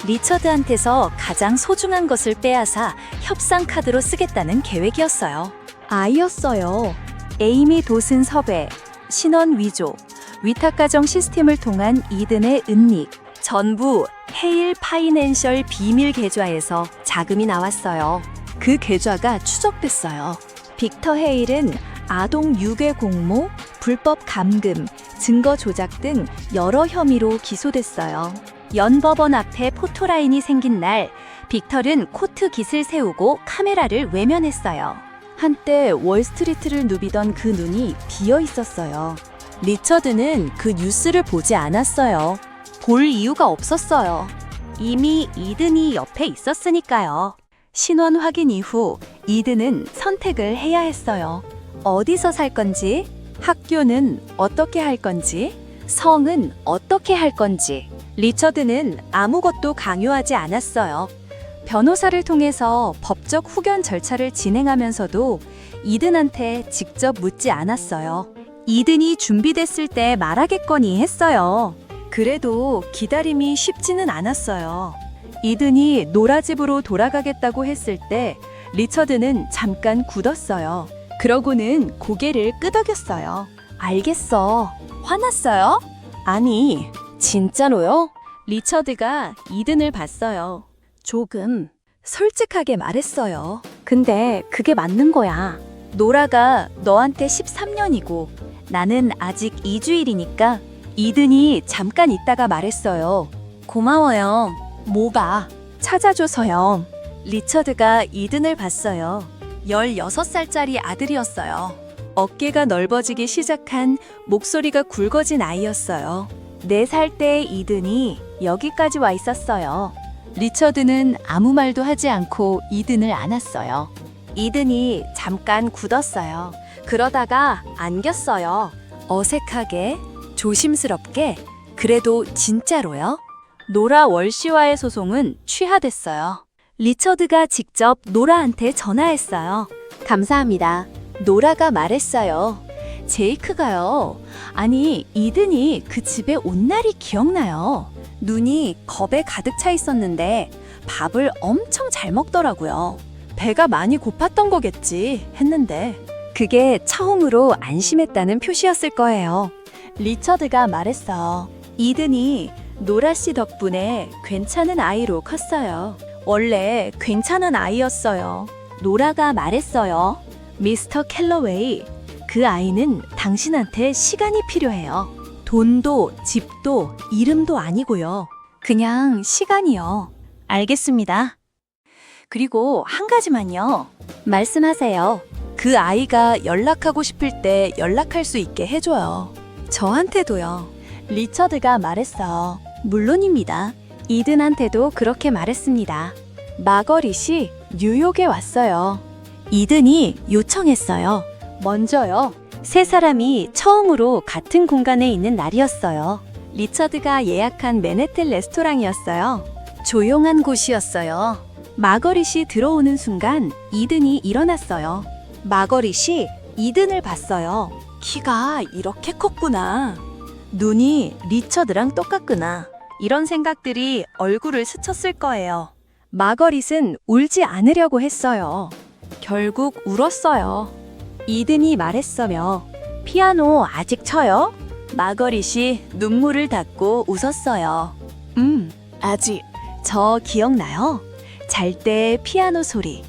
리처드한테서 가장 소중한 것을 빼앗아 협상 카드로 쓰겠다는 계획이었어요. 아이였어요. 에이미 도슨 섭외, 신원 위조, 위탁가정 시스템을 통한 이든의 은닉, 전부 헤일 파이낸셜 비밀 계좌에서 자금이 나왔어요. 그 계좌가 추적됐어요. 빅터 헤일은 아동 유괴 공모, 불법 감금, 증거 조작 등 여러 혐의로 기소됐어요. 연법원 앞에 포토라인이 생긴 날, 빅터는 코트 깃을 세우고 카메라를 외면했어요. 한때 월스트리트를 누비던 그 눈이 비어 있었어요. 리처드는 그 뉴스를 보지 않았어요. 볼 이유가 없었어요. 이미 이든이 옆에 있었으니까요. 신원 확인 이후 이든은 선택을 해야 했어요. 어디서 살 건지, 학교는 어떻게 할 건지, 성은 어떻게 할 건지. 리처드는 아무것도 강요하지 않았어요. 변호사를 통해서 법적 후견 절차를 진행하면서도 이든한테 직접 묻지 않았어요. 이든이 준비됐을 때 말하겠거니 했어요. 그래도 기다림이 쉽지는 않았어요. 이든이 노라집으로 돌아가겠다고 했을 때 리처드는 잠깐 굳었어요. 그러고는 고개를 끄덕였어요. 알겠어. 화났어요? 아니, 진짜로요? 리처드가 이든을 봤어요. 조금 솔직하게 말했어요. 근데 그게 맞는 거야. 노라가 너한테 13년이고 나는 아직 2주일이니까 이든이 잠깐 있다가 말했어요. 고마워요. 뭐가? 찾아줘서요. 리처드가 이든을 봤어요. 16살짜리 아들이었어요. 어깨가 넓어지기 시작한 목소리가 굵어진 아이였어요. 4살 때 이든이 여기까지 와 있었어요. 리처드는 아무 말도 하지 않고 이든을 안았어요. 이든이 잠깐 굳었어요. 그러다가 안겼어요. 어색하게, 조심스럽게, 그래도 진짜로요? 노라 월시와의 소송은 취하됐어요. 리처드가 직접 노라한테 전화했어요. 감사합니다. 노라가 말했어요. 제이크가요. 아니, 이든이 그 집에 온 날이 기억나요. 눈이 겁에 가득 차 있었는데 밥을 엄청 잘 먹더라고요. 배가 많이 고팠던 거겠지 했는데 그게 처음으로 안심했다는 표시였을 거예요. 리처드가 말했어. 이든이 노라 씨 덕분에 괜찮은 아이로 컸어요. 원래 괜찮은 아이였어요. 노라가 말했어요. 미스터 캘러웨이, 그 아이는 당신한테 시간이 필요해요. 돈도 집도 이름도 아니고요. 그냥 시간이요. 알겠습니다. 그리고 한 가지만요. 말씀하세요. 그 아이가 연락하고 싶을 때 연락할 수 있게 해줘요. 저한테도요. 리처드가 말했어. 물론입니다. 이든한테도 그렇게 말했습니다. 마거릿이 뉴욕에 왔어요. 이든이 요청했어요. 먼저요. 세 사람이 처음으로 같은 공간에 있는 날이었어요. 리처드가 예약한 맨해튼 레스토랑이었어요. 조용한 곳이었어요. 마거릿이 들어오는 순간 이든이 일어났어요. 마거릿이 이든을 봤어요. 키가 이렇게 컸구나. 눈이 리처드랑 똑같구나. 이런 생각들이 얼굴을 스쳤을 거예요. 마거릿은 울지 않으려고 했어요. 결국 울었어요. 이든이 말했으며 피아노 아직 쳐요? 마거릿이 눈물을 닦고 웃었어요. 아직. 저 기억나요? 잘 때 피아노 소리.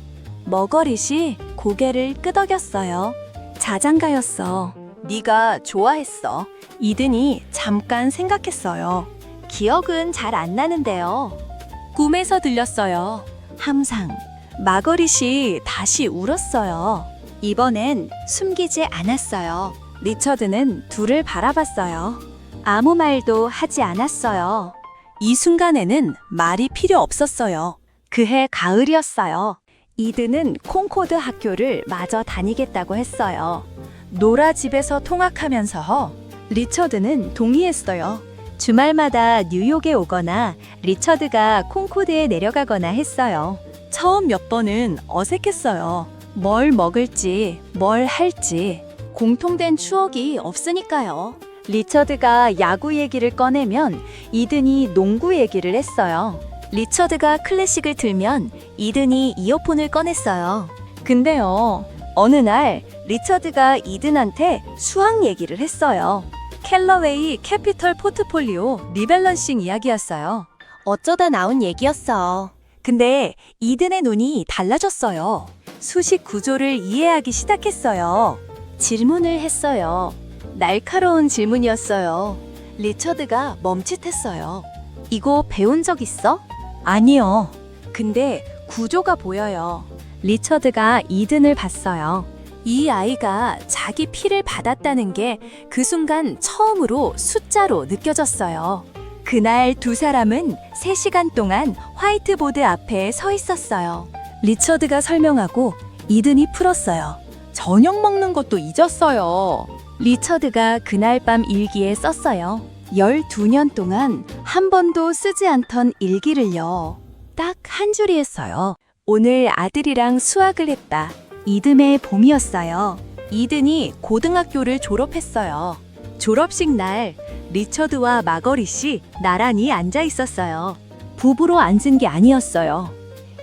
머거릿이 고개를 끄덕였어요. 자장가였어. 네가 좋아했어. 이든이 잠깐 생각했어요. 기억은 잘 안 나는데요. 꿈에서 들렸어요. 항상. 마거릿이 다시 울었어요. 이번엔 숨기지 않았어요. 리처드는 둘을 바라봤어요. 아무 말도 하지 않았어요. 이 순간에는 말이 필요 없었어요. 그해 가을이었어요. 이든은 콩코드 학교를 마저 다니겠다고 했어요. 노라 집에서 통학하면서 리처드는 동의했어요. 주말마다 뉴욕에 오거나 리처드가 콩코드에 내려가거나 했어요. 처음 몇 번은 어색했어요. 뭘 먹을지, 뭘 할지. 공통된 추억이 없으니까요. 리처드가 야구 얘기를 꺼내면 이든이 농구 얘기를 했어요. 리처드가 클래식을 틀면 이든이 이어폰을 꺼냈어요. 근데요, 어느 날 리처드가 이든한테 수학 얘기를 했어요. 캘러웨이 캐피털 포트폴리오 리밸런싱 이야기였어요. 어쩌다 나온 얘기였어. 근데 이든의 눈이 달라졌어요. 수식 구조를 이해하기 시작했어요. 질문을 했어요. 날카로운 질문이었어요. 리처드가 멈칫했어요. 이거 배운 적 있어? 아니요. 근데 구조가 보여요. 리처드가 이든을 봤어요. 이 아이가 자기 피를 받았다는 게 그 순간 처음으로 숫자로 느껴졌어요. 그날 두 사람은 3시간 동안 화이트보드 앞에 서 있었어요. 리처드가 설명하고 이든이 풀었어요. 저녁 먹는 것도 잊었어요. 리처드가 그날 밤 일기에 썼어요. 12년 동안 한 번도 쓰지 않던 일기를요. 딱 한 줄이 했어요. 오늘 아들이랑 수학을 했다. 이듬해 봄이었어요. 이든이 고등학교를 졸업했어요. 졸업식 날 리처드와 마거릿이 나란히 앉아 있었어요. 부부로 앉은 게 아니었어요.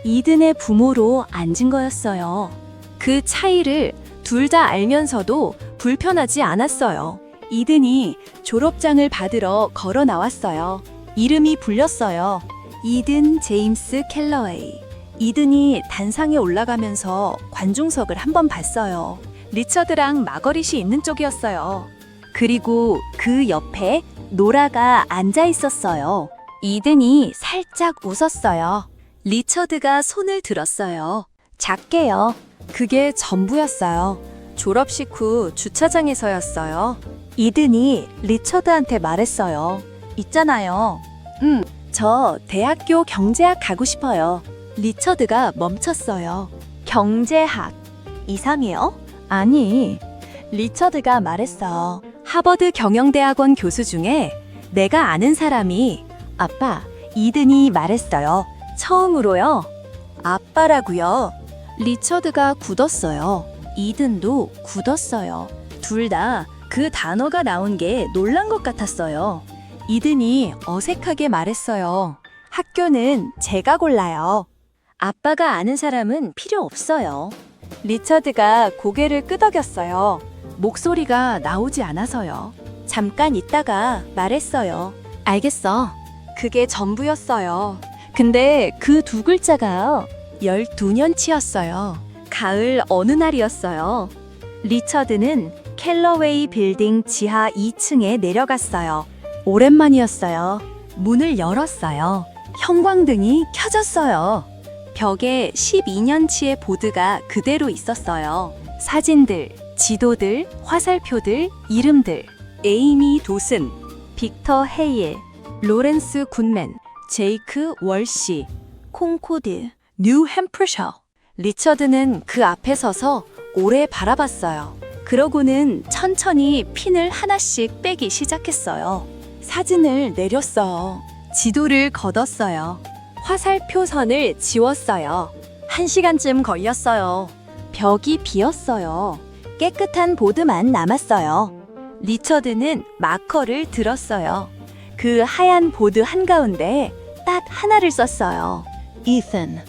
이든의 부모로 앉은 거였어요. 그 차이를 둘 다 알면서도 불편하지 않았어요. 이든이 졸업장을 받으러 걸어 나왔어요. 이름이 불렸어요. 이든 제임스 켈러웨이. 이든이 단상에 올라가면서 관중석을 한번 봤어요. 리처드랑 마거릿이 있는 쪽이었어요. 그리고 그 옆에 노라가 앉아 있었어요. 이든이 살짝 웃었어요. 리처드가 손을 들었어요. 작게요. 그게 전부였어요. 졸업식 후 주차장에서였어요. 이든이 리처드한테 말했어요. 있잖아요. 저 대학교 경제학 가고 싶어요. 리처드가 멈췄어요. 경제학. 이상해요? 아니. 리처드가 말했어. 하버드 경영대학원 교수 중에 내가 아는 사람이 아빠, 이든이 말했어요. 처음으로요. 아빠라고요. 리처드가 굳었어요. 이든도 굳었어요. 둘 다 그 단어가 나온 게 놀란 것 같았어요. 이든이 어색하게 말했어요. 학교는 제가 골라요. 아빠가 아는 사람은 필요 없어요. 리처드가 고개를 끄덕였어요. 목소리가 나오지 않아서요. 잠깐 있다가 말했어요. 알겠어. 그게 전부였어요. 근데 그 두 글자가 12년치였어요. 가을 어느 날이었어요. 리처드는 켈러웨이 빌딩 지하 2층에 내려갔어요. 오랜만이었어요. 문을 열었어요. 형광등이 켜졌어요. 벽에 12년치의 보드가 그대로 있었어요. 사진들, 지도들, 화살표들, 이름들. 에이미 도슨, 빅터 헤일, 로렌스 굿맨, 제이크 월시, 콩코드, 뉴 햄프셔. 리처드는 그 앞에 서서 오래 바라봤어요. 그러고는 천천히 핀을 하나씩 빼기 시작했어요. 사진을 내렸어요. 지도를 걷었어요. 화살표 선을 지웠어요. 1시간쯤 걸렸어요. 벽이 비었어요. 깨끗한 보드만 남았어요. 리처드는 마커를 들었어요. 그 하얀 보드 한가운데 딱 하나를 썼어요. 이슨.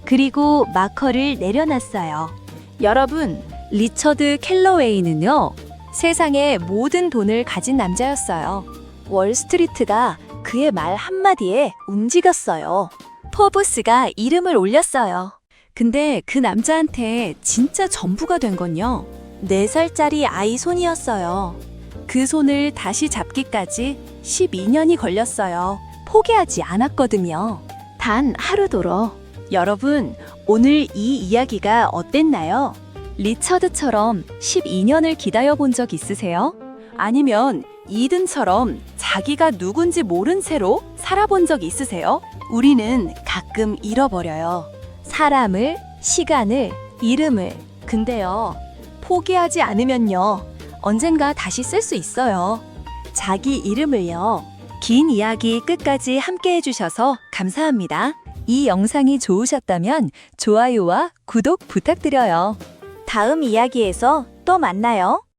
그리고 마커를 내려놨어요. 여러분, 리처드 켈러웨이는요, 세상의 모든 돈을 가진 남자였어요. 월스트리트가 그의 말 한마디에 움직였어요. 포브스가 이름을 올렸어요. 근데 그 남자한테 진짜 전부가 된 건요, 4살짜리 아이 손이었어요. 그 손을 다시 잡기까지 12년이 걸렸어요. 포기하지 않았거든요. 단 하루도록. 여러분, 오늘 이 이야기가 어땠나요? 리처드처럼 12년을 기다려 본 적 있으세요? 아니면 이든처럼 자기가 누군지 모른 채로 살아본 적 있으세요? 우리는 가끔 잃어버려요. 사람을, 시간을, 이름을. 근데요, 포기하지 않으면요, 언젠가 다시 쓸 수 있어요. 자기 이름을요. 긴 이야기 끝까지 함께 해주셔서 감사합니다. 이 영상이 좋으셨다면 좋아요와 구독 부탁드려요. 다음 이야기에서 또 만나요.